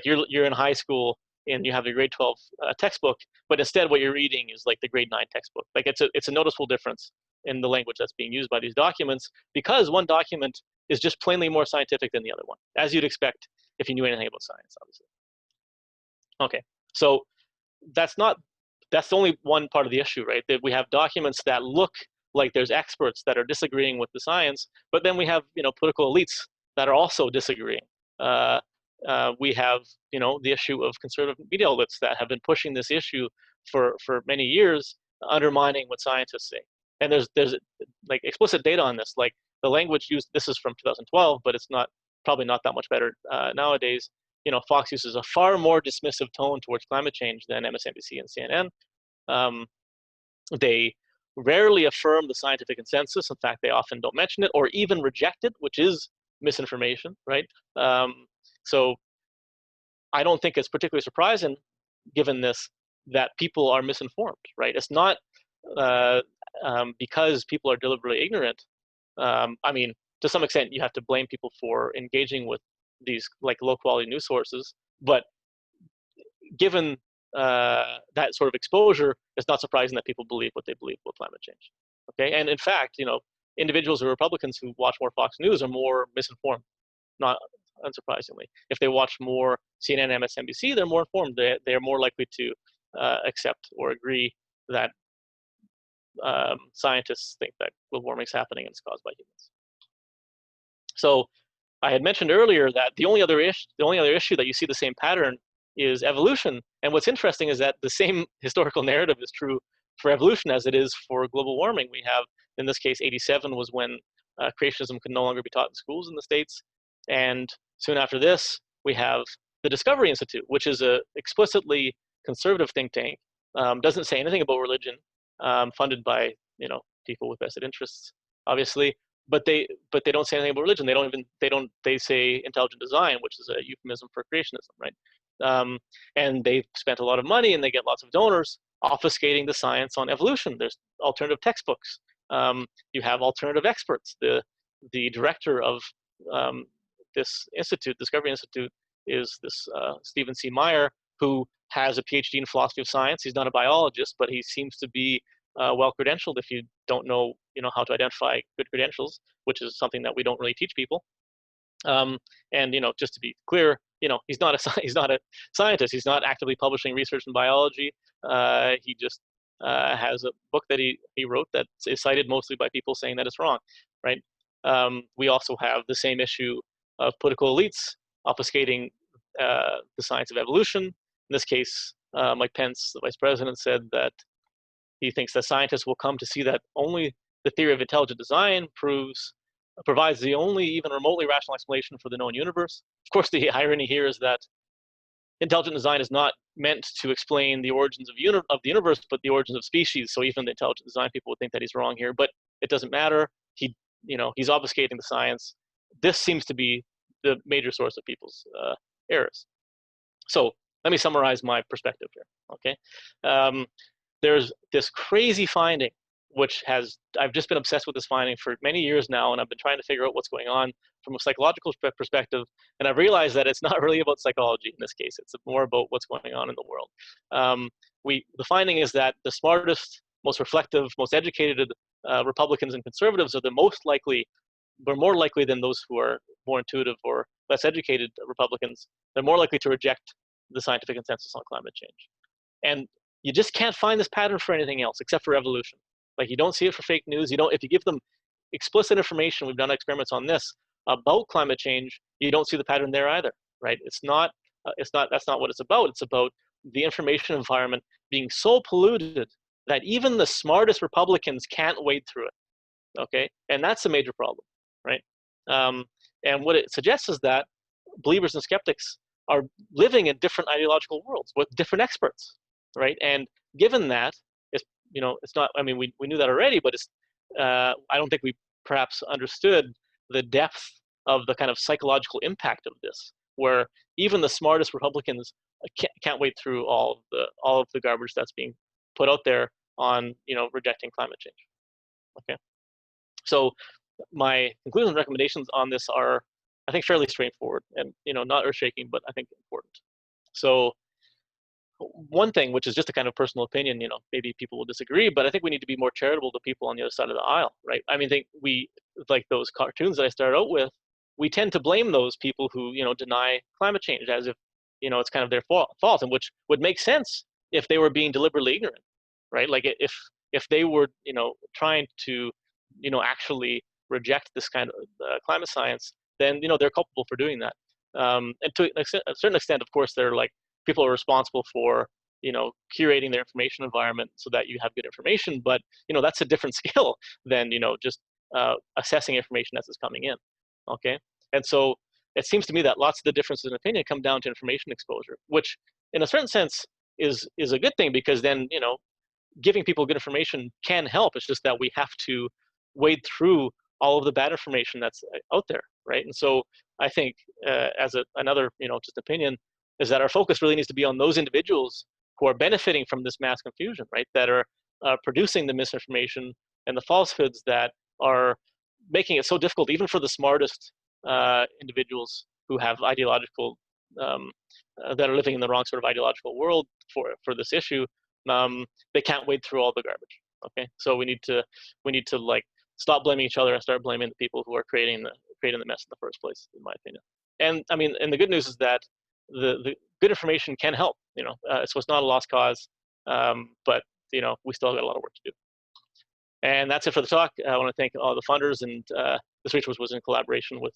you're in high school and you have your grade 12 textbook, but instead what you're reading is like the grade 9 textbook. Like, it's a noticeable difference in the language that's being used by these documents, because one document is just plainly more scientific than the other one, as you'd expect if you knew anything about science, obviously. Okay, so that's only one part of the issue, right? That we have documents that look like there's experts that are disagreeing with the science, but then we have political elites that are also disagreeing. We have the issue of conservative media outlets that have been pushing this issue for many years, undermining what scientists say. And there's like explicit data on this. Like, the language used, this is from 2012, but it's probably not that much better nowadays. Fox uses a far more dismissive tone towards climate change than MSNBC and CNN. They rarely affirm the scientific consensus. In fact, they often don't mention it or even reject it, which is misinformation, right? So I don't think it's particularly surprising, given this, that people are misinformed, right? It's not because people are deliberately ignorant. I mean, to some extent, you have to blame people for engaging with these like low quality news sources, but given that sort of exposure, it's not surprising that people believe what they believe about climate change. Okay, and in fact, individuals or Republicans who watch more Fox News are more misinformed, not unsurprisingly. If they watch more CNN, MSNBC, they're more informed. They are more likely to accept or agree that scientists think that global warming is happening and it's caused by humans. So I had mentioned earlier that the only other issue that you see the same pattern is evolution. And what's interesting is that the same historical narrative is true for evolution as it is for global warming. We have, in this case, 87 was when creationism could no longer be taught in schools in the States. And soon after this, we have the Discovery Institute, which is a explicitly conservative think tank, doesn't say anything about religion, funded by people with vested interests, obviously. But they don't say anything about religion. They say intelligent design, which is a euphemism for creationism, right? And they spent a lot of money and they get lots of donors obfuscating the science on evolution. There's alternative textbooks. You have alternative experts. The director of this institute, Discovery Institute, is this Stephen C. Meyer, who has a PhD in philosophy of science. He's not a biologist, but he seems to be well credentialed if you don't know, how to identify good credentials, which is something that we don't really teach people. And just to be clear, he's not a scientist. He's not actively publishing research in biology. He just has a book that he wrote that is cited mostly by people saying that it's wrong, right? We also have the same issue of political elites obfuscating the science of evolution. In this case, Mike Pence, the vice president, said that he thinks that scientists will come to see that only the theory of intelligent design provides the only even remotely rational explanation for the known universe. Of course, the irony here is that intelligent design is not meant to explain the origins of the universe, but the origins of species. So even the intelligent design people would think that he's wrong here, but it doesn't matter. He's obfuscating the science. This seems to be the major source of people's errors. So let me summarize my perspective here. Okay, there's this crazy finding, which I've just been obsessed with this finding for many years now, and I've been trying to figure out what's going on from a psychological perspective, and I've realized that it's not really about psychology in this case. It's more about what's going on in the world. The finding is that the smartest, most reflective, most educated Republicans and conservatives are more likely than those who are more intuitive or less educated Republicans. They're more likely to reject the scientific consensus on climate change. And you just can't find this pattern for anything else except for evolution. Like, you don't see it for fake news. If you give them explicit information, we've done experiments on this, about climate change, you don't see the pattern there either, right? That's not what it's about. It's about the information environment being so polluted that even the smartest Republicans can't wade through it, okay? And that's a major problem, right? And what it suggests is that believers and skeptics are living in different ideological worlds with different experts, right? And given that, it's not, I mean, we knew that already, but I don't think we perhaps understood the depth of the kind of psychological impact of this. where even the smartest Republicans can't wade through all of the garbage that's being put out there on rejecting climate change. Okay, so my conclusions and recommendations on this are, I think, fairly straightforward and not earth-shaking, but I think important. So one thing, which is just a kind of personal opinion, maybe people will disagree, but I think we need to be more charitable to people on the other side of the aisle, right? I mean, we, like those cartoons that I started out with, we tend to blame those people who, deny climate change as if, it's kind of their fault, and which would make sense if they were being deliberately ignorant, right? Like if they were, trying to, actually reject this kind of climate science, then, they're culpable for doing that. And to a certain extent, of course, they're like, people are responsible for curating their information environment so that you have good information, but that's a different skill than just assessing information as it's coming in. Okay, and so it seems to me that lots of the differences in opinion come down to information exposure, which in a certain sense is a good thing, because then giving people good information can help. It's just that we have to wade through all of the bad information that's out there, right? And so I think as another just opinion, is that our focus really needs to be on those individuals who are benefiting from this mass confusion, right? That are producing the misinformation and the falsehoods that are making it so difficult, even for the smartest individuals who have ideological, that are living in the wrong sort of ideological world for this issue. They can't wade through all the garbage. Okay, so we need to like stop blaming each other and start blaming the people who are creating the mess in the first place, in my opinion. And I mean, and the good news is that the good information can help. So it's not a lost cause, but we still got a lot of work to do. And that's it for the talk. I want to thank all the funders, and this research was in collaboration with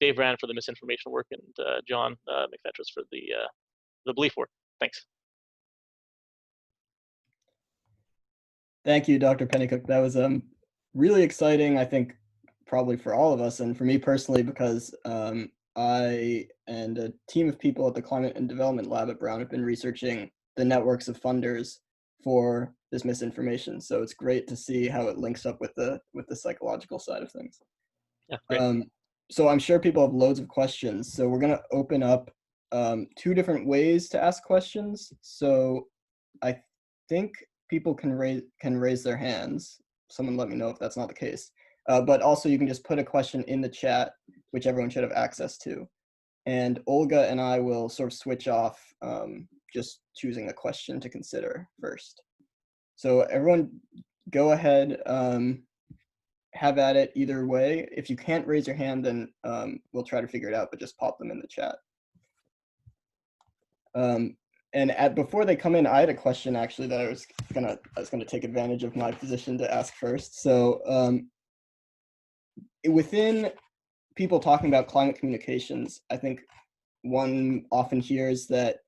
Dave Rand for the misinformation work, and John McFetris for the belief work. Thanks. Thank you, Dr. Pennycook. That was really exciting, I think, probably for all of us, and for me personally, because I and a team of people at the Climate and Development Lab at Brown have been researching the networks of funders for this misinformation. So it's great to see how it links up with the psychological side of things. Yeah, great. So I'm sure people have loads of questions. So we're going to open up 2 different ways to ask questions. So I think people can raise their hands. Someone let me know if that's not the case. But also you can just put a question in the chat, which everyone should have access to. And Olga and I will sort of switch off, just choosing a question to consider first. So everyone go ahead, have at it either way. If you can't raise your hand, then we'll try to figure it out, but just pop them in the chat. And before they come in, I had a question actually that I was gonna take advantage of my position to ask first. So within people talking about climate communications, I think one often hears that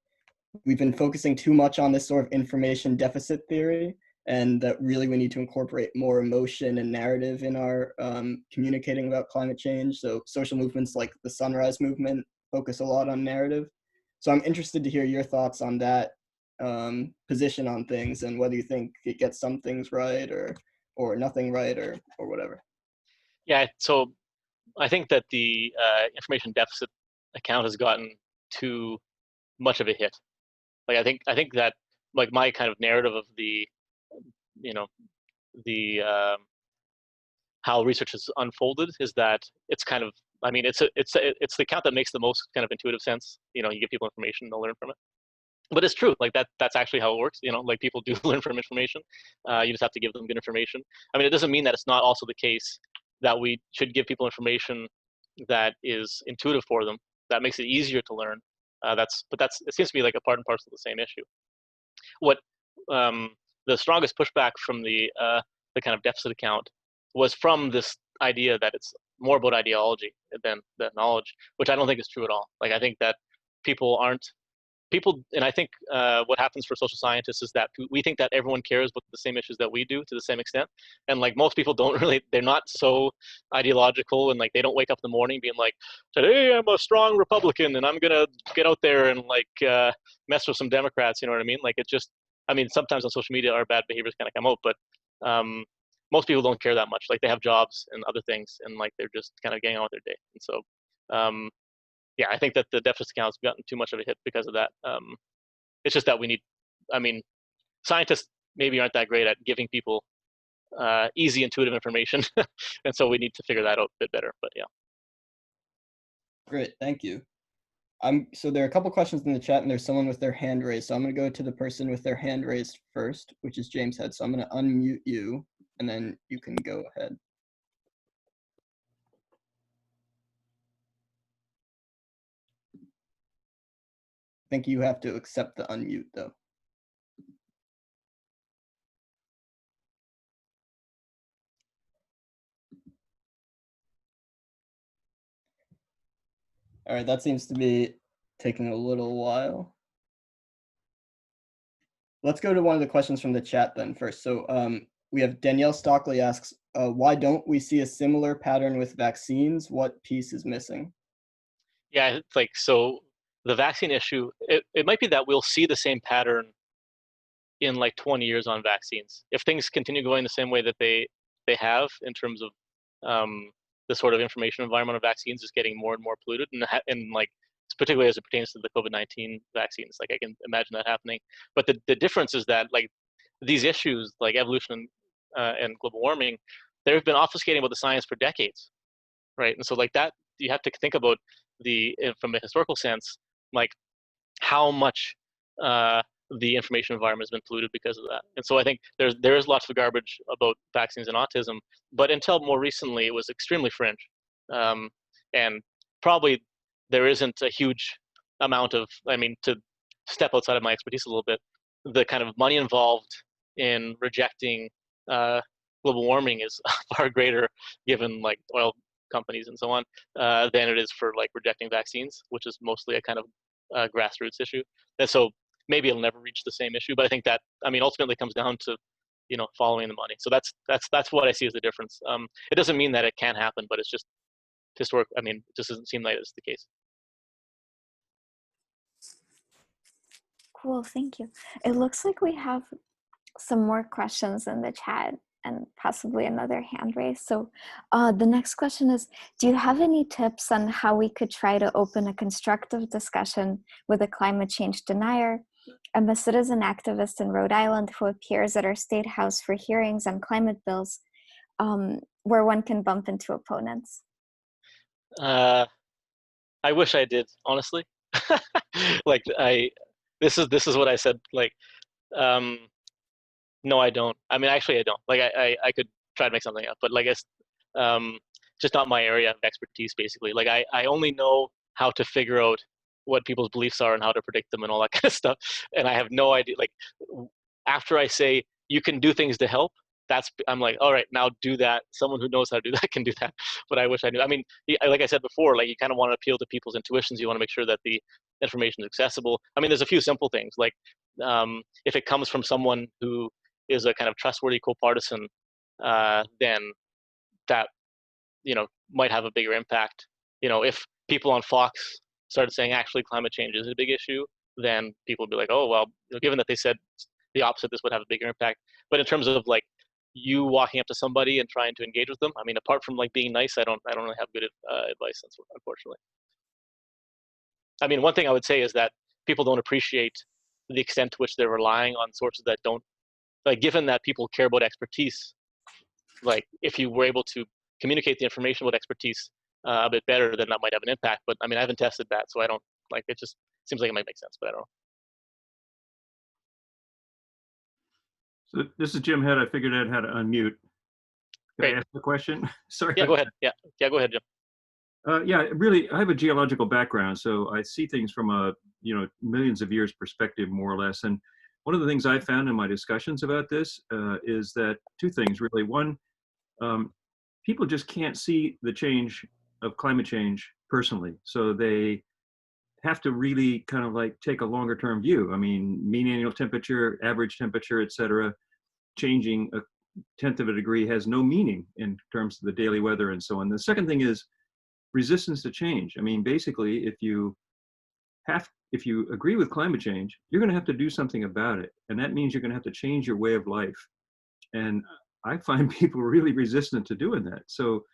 we've been focusing too much on this sort of information deficit theory, and that really we need to incorporate more emotion and narrative in our communicating about climate change. So social movements like the Sunrise Movement focus a lot on narrative. So I'm interested to hear your thoughts on that position on things, and whether you think it gets some things right or nothing right, or whatever. Yeah, so I think that the information deficit account has gotten too much of a hit. Like I think that like my kind of narrative of the how research has unfolded is that it's kind of, I mean, it's the account that makes the most kind of intuitive sense. You give people information, they'll learn from it. But it's true, like that's actually how it works. Like people do learn from information. You just have to give them good information. I mean, it doesn't mean that it's not also the case that we should give people information that is intuitive for them, that makes it easier to learn. But it seems to be like a part and parcel of the same issue. What the strongest pushback from the kind of deficit account was from this idea that it's more about ideology than knowledge, which I don't think is true at all. Like I think that people, and I think what happens for social scientists is that we think that everyone cares about the same issues that we do to the same extent. And like most people don't really, they're not so ideological, and like they don't wake up in the morning being like, today I'm a strong Republican and I'm gonna get out there and like mess with some Democrats, you know what I mean? Like it's just, I mean, sometimes on social media our bad behaviors kind of come out, but most people don't care that much. Like they have jobs and other things, and like they're just kind of getting on with their day. And so yeah, I think that the deficit account's gotten too much of a hit because of that. It's just that we need, I mean, scientists maybe aren't that great at giving people easy, intuitive information, and so we need to figure that out a bit better. But yeah. Great, thank you. So there are a couple questions in the chat, and there's someone with their hand raised. So I'm going to go to the person with their hand raised first, which is James Head. So I'm going to unmute you, and then you can go ahead. I think you have to accept the unmute, though. All right, that seems to be taking a little while. Let's go to one of the questions from the chat then first. So we have Danielle Stockley asks, why don't we see a similar pattern with vaccines? What piece is missing? Yeah, it's like, so the vaccine issue, it might be that we'll see the same pattern in like 20 years on vaccines. If things continue going the same way that they have in terms of the sort of information environment of vaccines is getting more and more polluted, and like particularly as it pertains to the COVID-19 vaccines, like I can imagine that happening. But the difference is that like these issues like evolution and global warming, they've been obfuscating about the science for decades, right? And so like that, you have to think about from a historical sense, like how much the information environment has been polluted because of that. And so I think there is lots of garbage about vaccines and autism, but until more recently, it was extremely fringe. And probably there isn't a huge amount of, I mean, to step outside of my expertise a little bit, the kind of money involved in rejecting global warming is far greater, given like oil companies and so on, than it is for like rejecting vaccines, which is mostly a kind of grassroots issue. And so maybe it'll never reach the same issue, but I think that, I mean, ultimately comes down to, you know, following the money. So that's what I see as the difference. It doesn't mean that it can't happen, but it's just historic. I mean, it just doesn't seem like it's the case. Cool, thank you. It looks like we have some more questions in the chat and possibly another hand raise. So the next question is, do you have any tips on how we could try to open a constructive discussion with a climate change denier? I'm a citizen activist in Rhode Island who appears at our state house for hearings on climate bills, where one can bump into opponents. I wish I did, honestly. Like this is what I said. Like, no, I don't. I mean, actually, I don't. Like, I could try to make something up, but like it's just not my area of expertise. Basically, like I only know how to figure out what people's beliefs are and how to predict them and all that kind of stuff. And I have no idea. Like, after I say you can do things to help, I'm like, all right, now do that. Someone who knows how to do that can do that. But I wish I knew. I mean, like I said before, like you kind of want to appeal to people's intuitions. You want to make sure that the information is accessible. I mean, there's a few simple things like if it comes from someone who is a kind of trustworthy co-partisan, then that, you know, might have a bigger impact. You know, if people on Fox started saying actually climate change is a big issue, then people would be like, oh well, you know, given that they said the opposite, this would have a bigger impact. But in terms of like you walking up to somebody and trying to engage with them, I mean, apart from like being nice, I don't really have good advice, unfortunately. I mean, one thing I would say is that people don't appreciate the extent to which they're relying on sources that don't, like, given that people care about expertise, like if you were able to communicate the information about expertise a bit better, then that might have an impact. But I mean, I haven't tested that, so I don't, like, it just seems like it might make sense, but I don't know. So this is Jim Head. I figured out how to unmute. Can Great. I ask the question? Sorry. Yeah, go ahead. Yeah, go ahead, Jim. Yeah, really, I have a geological background, so I see things from a, you know, millions of years perspective, more or less. And one of the things I found in my discussions about this is that two things, really. One, people just can't see the change of climate change personally. So they have to really kind of like take a longer term view. I mean, mean annual temperature, average temperature, et cetera, changing a tenth of a degree has no meaning in terms of the daily weather and so on. The second thing is resistance to change. I mean, basically, if you agree with climate change, you're going to have to do something about it. And that means you're going to have to change your way of life. And I find people really resistant to doing that. So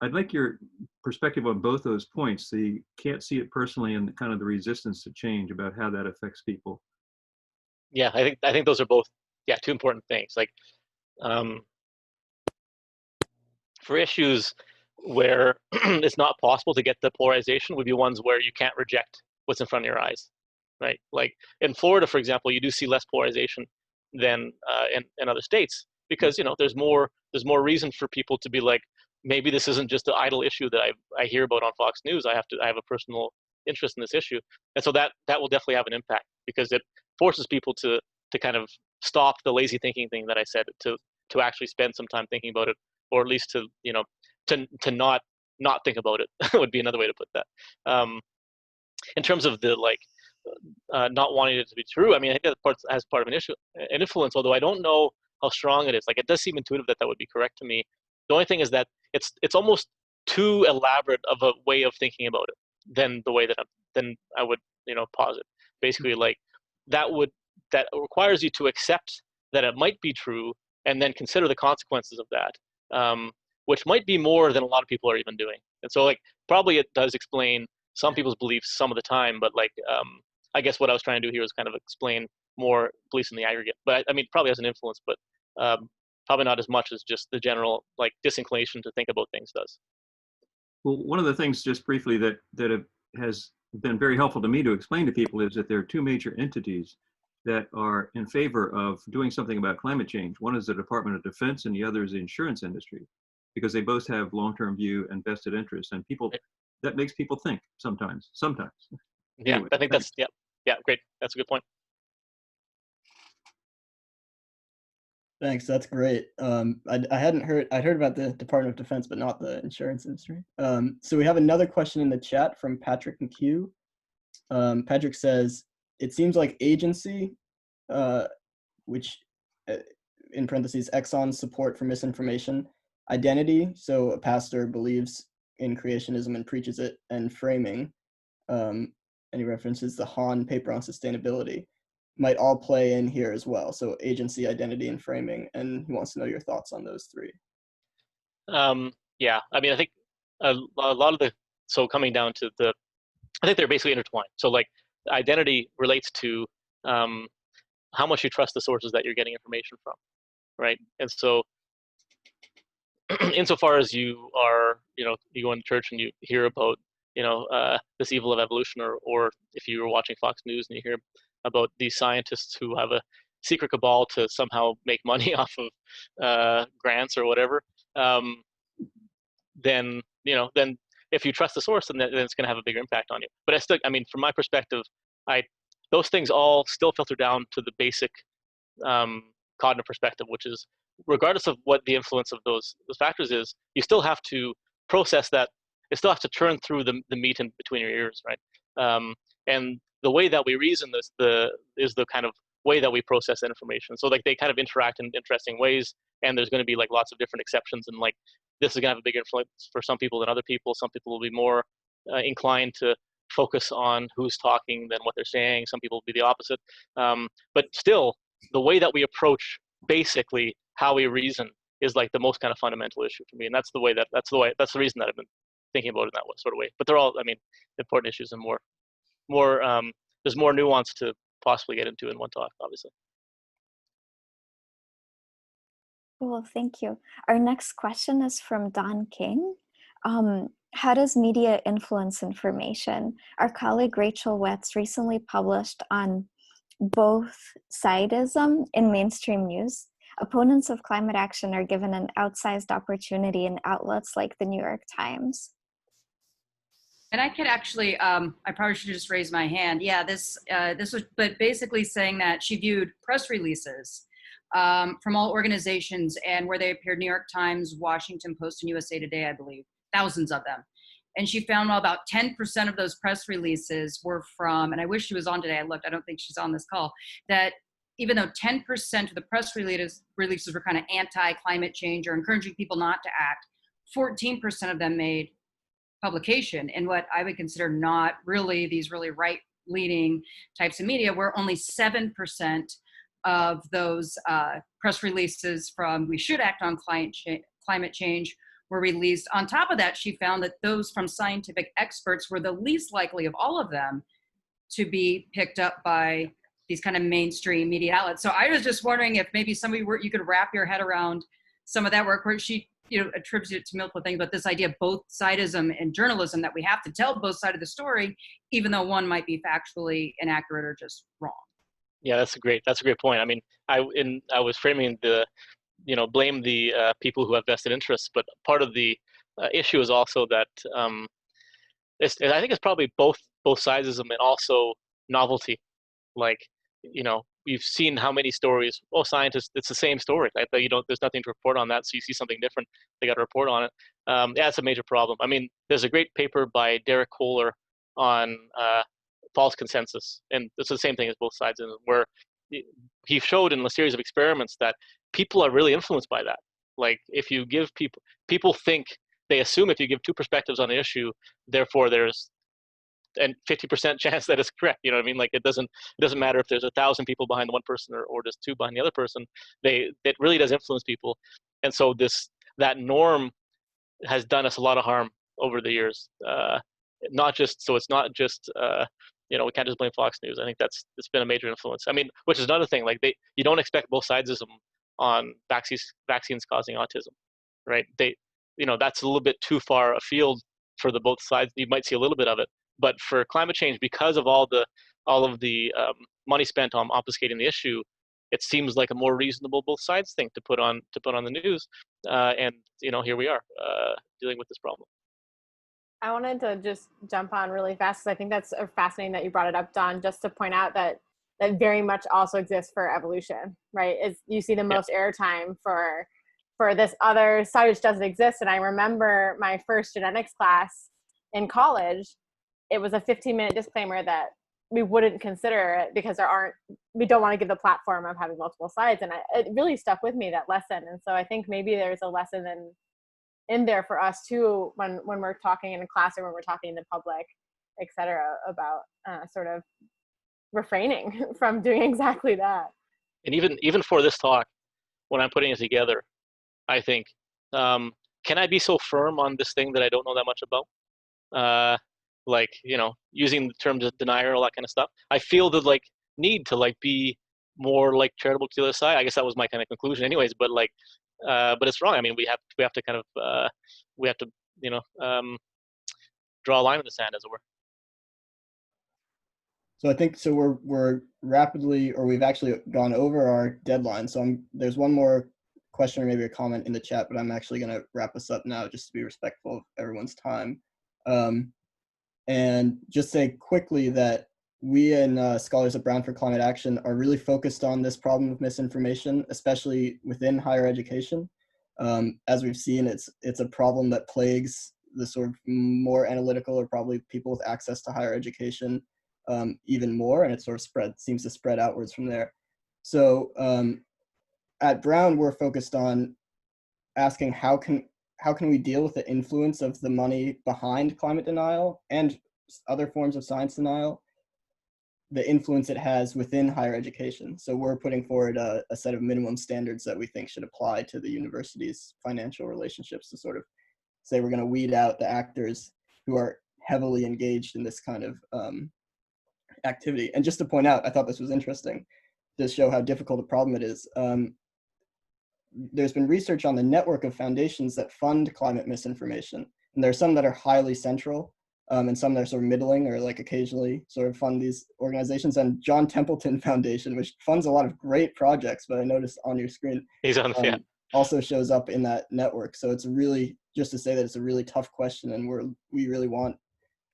I'd like your perspective on both those points. The can't see it personally and kind of the resistance to change, about how that affects people. Yeah, I think those are both, yeah, two important things. Like, um, for issues where it's not possible to get the polarization would be ones where you can't reject what's in front of your eyes, right? Like in Florida, for example, you do see less polarization than in other states, because there's more reason for people to be like, maybe this isn't just an idle issue that I hear about on Fox News. I have a personal interest in this issue, and so that will definitely have an impact, because it forces people to kind of stop the lazy thinking thing that I said, to actually spend some time thinking about it, or at least to not think about it would be another way to put that. In terms of the not wanting it to be true, I mean, I think that has part of an influence, although I don't know how strong it is. Like, it does seem intuitive that would be correct to me. The only thing is that it's almost too elaborate of a way of thinking about it than the way that I would posit. Basically, like, that requires you to accept that it might be true, and then consider the consequences of that, which might be more than a lot of people are even doing. And so, like, probably it does explain some people's beliefs some of the time, but I guess what I was trying to do here was kind of explain more beliefs in the aggregate. But I mean, probably has an influence, but probably not as much as just the general disinclination to think about things does. Well, one of the things, just briefly, that has been very helpful to me to explain to people is that there are two major entities that are in favor of doing something about climate change. One is the Department of Defense, and the other is the insurance industry, because they both have long-term view and vested interests. And people, that makes people think sometimes. Yeah, anyway, I think thanks. yeah, great. That's a good point. Thanks, that's great. I'd heard about the Department of Defense, but not the insurance industry. So we have another question in the chat from Patrick McHugh. Patrick says, it seems like agency, which in parentheses, Exxon's support for misinformation, identity, so a pastor believes in creationism and preaches it, and framing, and he references the Hahn paper on sustainability, might all play in here as well. So agency, identity, and framing, and he wants to know your thoughts on those three. Yeah, I mean, I think a lot of coming down to I think they're basically intertwined. So like, identity relates to how much you trust the sources that you're getting information from, right? And so insofar as you are, you go into church and you hear about, this evil of evolution, or if you were watching Fox News and you hear about these scientists who have a secret cabal to somehow make money off of grants or whatever, then if you trust the source, then it's going to have a bigger impact on you. But I mean, from my perspective, those things all still filter down to the basic cognitive perspective, which is, regardless of what the influence of those factors is, you still have to process that. It still has to churn through the meat in between your ears, right? And the way that we reason is the kind of way that we process that information. So like, they kind of interact in interesting ways, and there's going to be like lots of different exceptions, and like, this is going to have a big influence for some people than other people. Some people will be more inclined to focus on who's talking than what they're saying. Some people will be the opposite. But still, the way that we approach basically how we reason is like the most kind of fundamental issue for me, and that's the reason that I've been thinking about it in that sort of way. But they're all, I mean, important issues, and more there's more nuance to possibly get into in one talk, obviously. Well, thank you. Our next question is from Don King. How does media influence information? Our colleague Rachel Wetz recently published on both sidism in mainstream news. Opponents of climate action are given an outsized opportunity in outlets like the New York Times. And I could actually, I probably should just raise my hand. Yeah, this was, but basically saying that she viewed press releases from all organizations, and where they appeared, New York Times, Washington Post, and USA Today, I believe, thousands of them. And she found about 10% of those press releases were from, and I wish she was on today, I looked, I don't think she's on this call, that even though 10% of the press releases were kind of anti-climate change or encouraging people not to act, 14% of them made publication in what I would consider not really these really right-leaning types of media, where only 7% of those press releases from "we should act on climate change" were released. On top of that, she found that those from scientific experts were the least likely of all of them to be picked up by these kind of mainstream media outlets. So I was just wondering if maybe somebody you could wrap your head around some of that work where she, attributes it to multiple things, but this idea of both sidism and journalism, that we have to tell both sides of the story, even though one might be factually inaccurate or just wrong. Yeah, that's a great point. I mean, I was framing the, blame the people who have vested interests, but part of the issue is also that I think it's probably both sidism and also novelty. Like, you've seen how many stories, scientists, it's the same story, right? But there's nothing to report on that, so you see something different, they got to report on it. Yeah, it's a major problem. I mean, there's a great paper by Derek Kohler on false consensus, and it's the same thing as both sides, where he showed in a series of experiments that people are really influenced by that. Like, if you give people think, they assume if you give two perspectives on an issue, therefore there's a 50% chance that it's correct. You know what I mean? Like, it doesn't matter if there's 1,000 people behind the one person or just two behind the other person. It really does influence people, and so that norm has done us a lot of harm over the years. It's not just we can't just blame Fox News. I think it's been a major influence. I mean, which is another thing. Like, you don't expect both sidesism on vaccines causing autism, right? That's a little bit too far afield for the both sides. You might see a little bit of it, but for climate change, because of all of the money spent on obfuscating the issue, it seems like a more reasonable both sides thing to put on the news. And here we are dealing with this problem. I wanted to just jump on really fast because I think that's fascinating that you brought it up, Don, just to point out that very much also exists for evolution, right? You see the most airtime for this other side which doesn't exist. And I remember my first genetics class in college, it was a 15-minute disclaimer that we wouldn't consider it because we don't want to give the platform of having multiple sides. And it really stuck with me, that lesson. And so I think maybe there's a lesson in there for us too, when we're talking in a class or when we're talking in the public, et cetera, about sort of refraining from doing exactly that. And even for this talk, when I'm putting it together, I think, can I be so firm on this thing that I don't know that much about? Like, using the terms of denier, all that kind of stuff. I feel the need to be more charitable to the other side. I guess that was my kind of conclusion anyways, but but it's wrong. I mean, we have to kind of draw a line in the sand, as it were. So I think we're rapidly, or we've actually gone over our deadline. So there's one more question or maybe a comment in the chat, but I'm actually going to wrap us up now just to be respectful of everyone's time. And just say quickly that we in Scholars at Brown for Climate Action are really focused on this problem of misinformation, especially within higher education. As we've seen, it's a problem that plagues the sort of more analytical, or probably people with access to higher education even more, and it sort of seems to spread outwards from there. So at Brown, we're focused on asking how can we deal with the influence of the money behind climate denial and other forms of science denial, the influence it has within higher education. So we're putting forward a set of minimum standards that we think should apply to the university's financial relationships to sort of say we're going to weed out the actors who are heavily engaged in this kind of activity. And just to point out, I thought this was interesting to show how difficult a problem it is. There's been research on the network of foundations that fund climate misinformation. And there are some that are highly central, and some that are sort of middling or occasionally sort of fund these organizations. And John Templeton Foundation, which funds a lot of great projects, but I noticed on your screen, he's on the also shows up in that network. So it's really, just to say that it's a really tough question, and we really want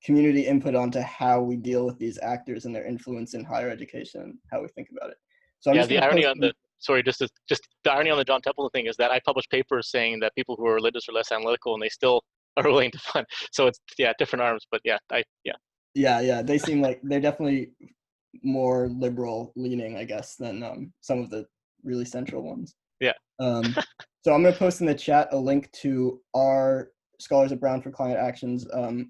community input onto how we deal with these actors and their influence in higher education, how we think about it. So I'm the irony on the the irony on the John Templeton thing is that I published papers saying that people who are religious are less analytical, and they still are willing to fund. So it's different arms, but they seem like they're definitely more liberal leaning, I guess, than some of the really central ones. So I'm going to post in the chat a link to our Scholars at Brown for Climate Action's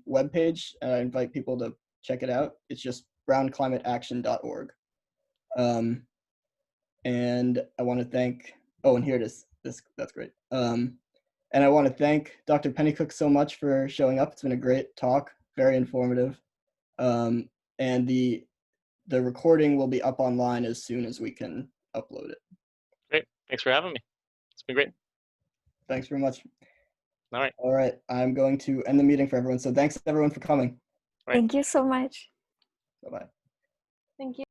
webpage, and I invite people to check it out. It's just brownclimateaction.org. And I want to thank, and here it is. That's great. And I want to thank Dr. Pennycook so much for showing up. It's been a great talk, very informative. And the recording will be up online as soon as we can upload it. Great. Thanks for having me. It's been great. Thanks very much. All right. All right. I'm going to end the meeting for everyone. So thanks everyone for coming. Right. Thank you so much. Bye-bye. Thank you.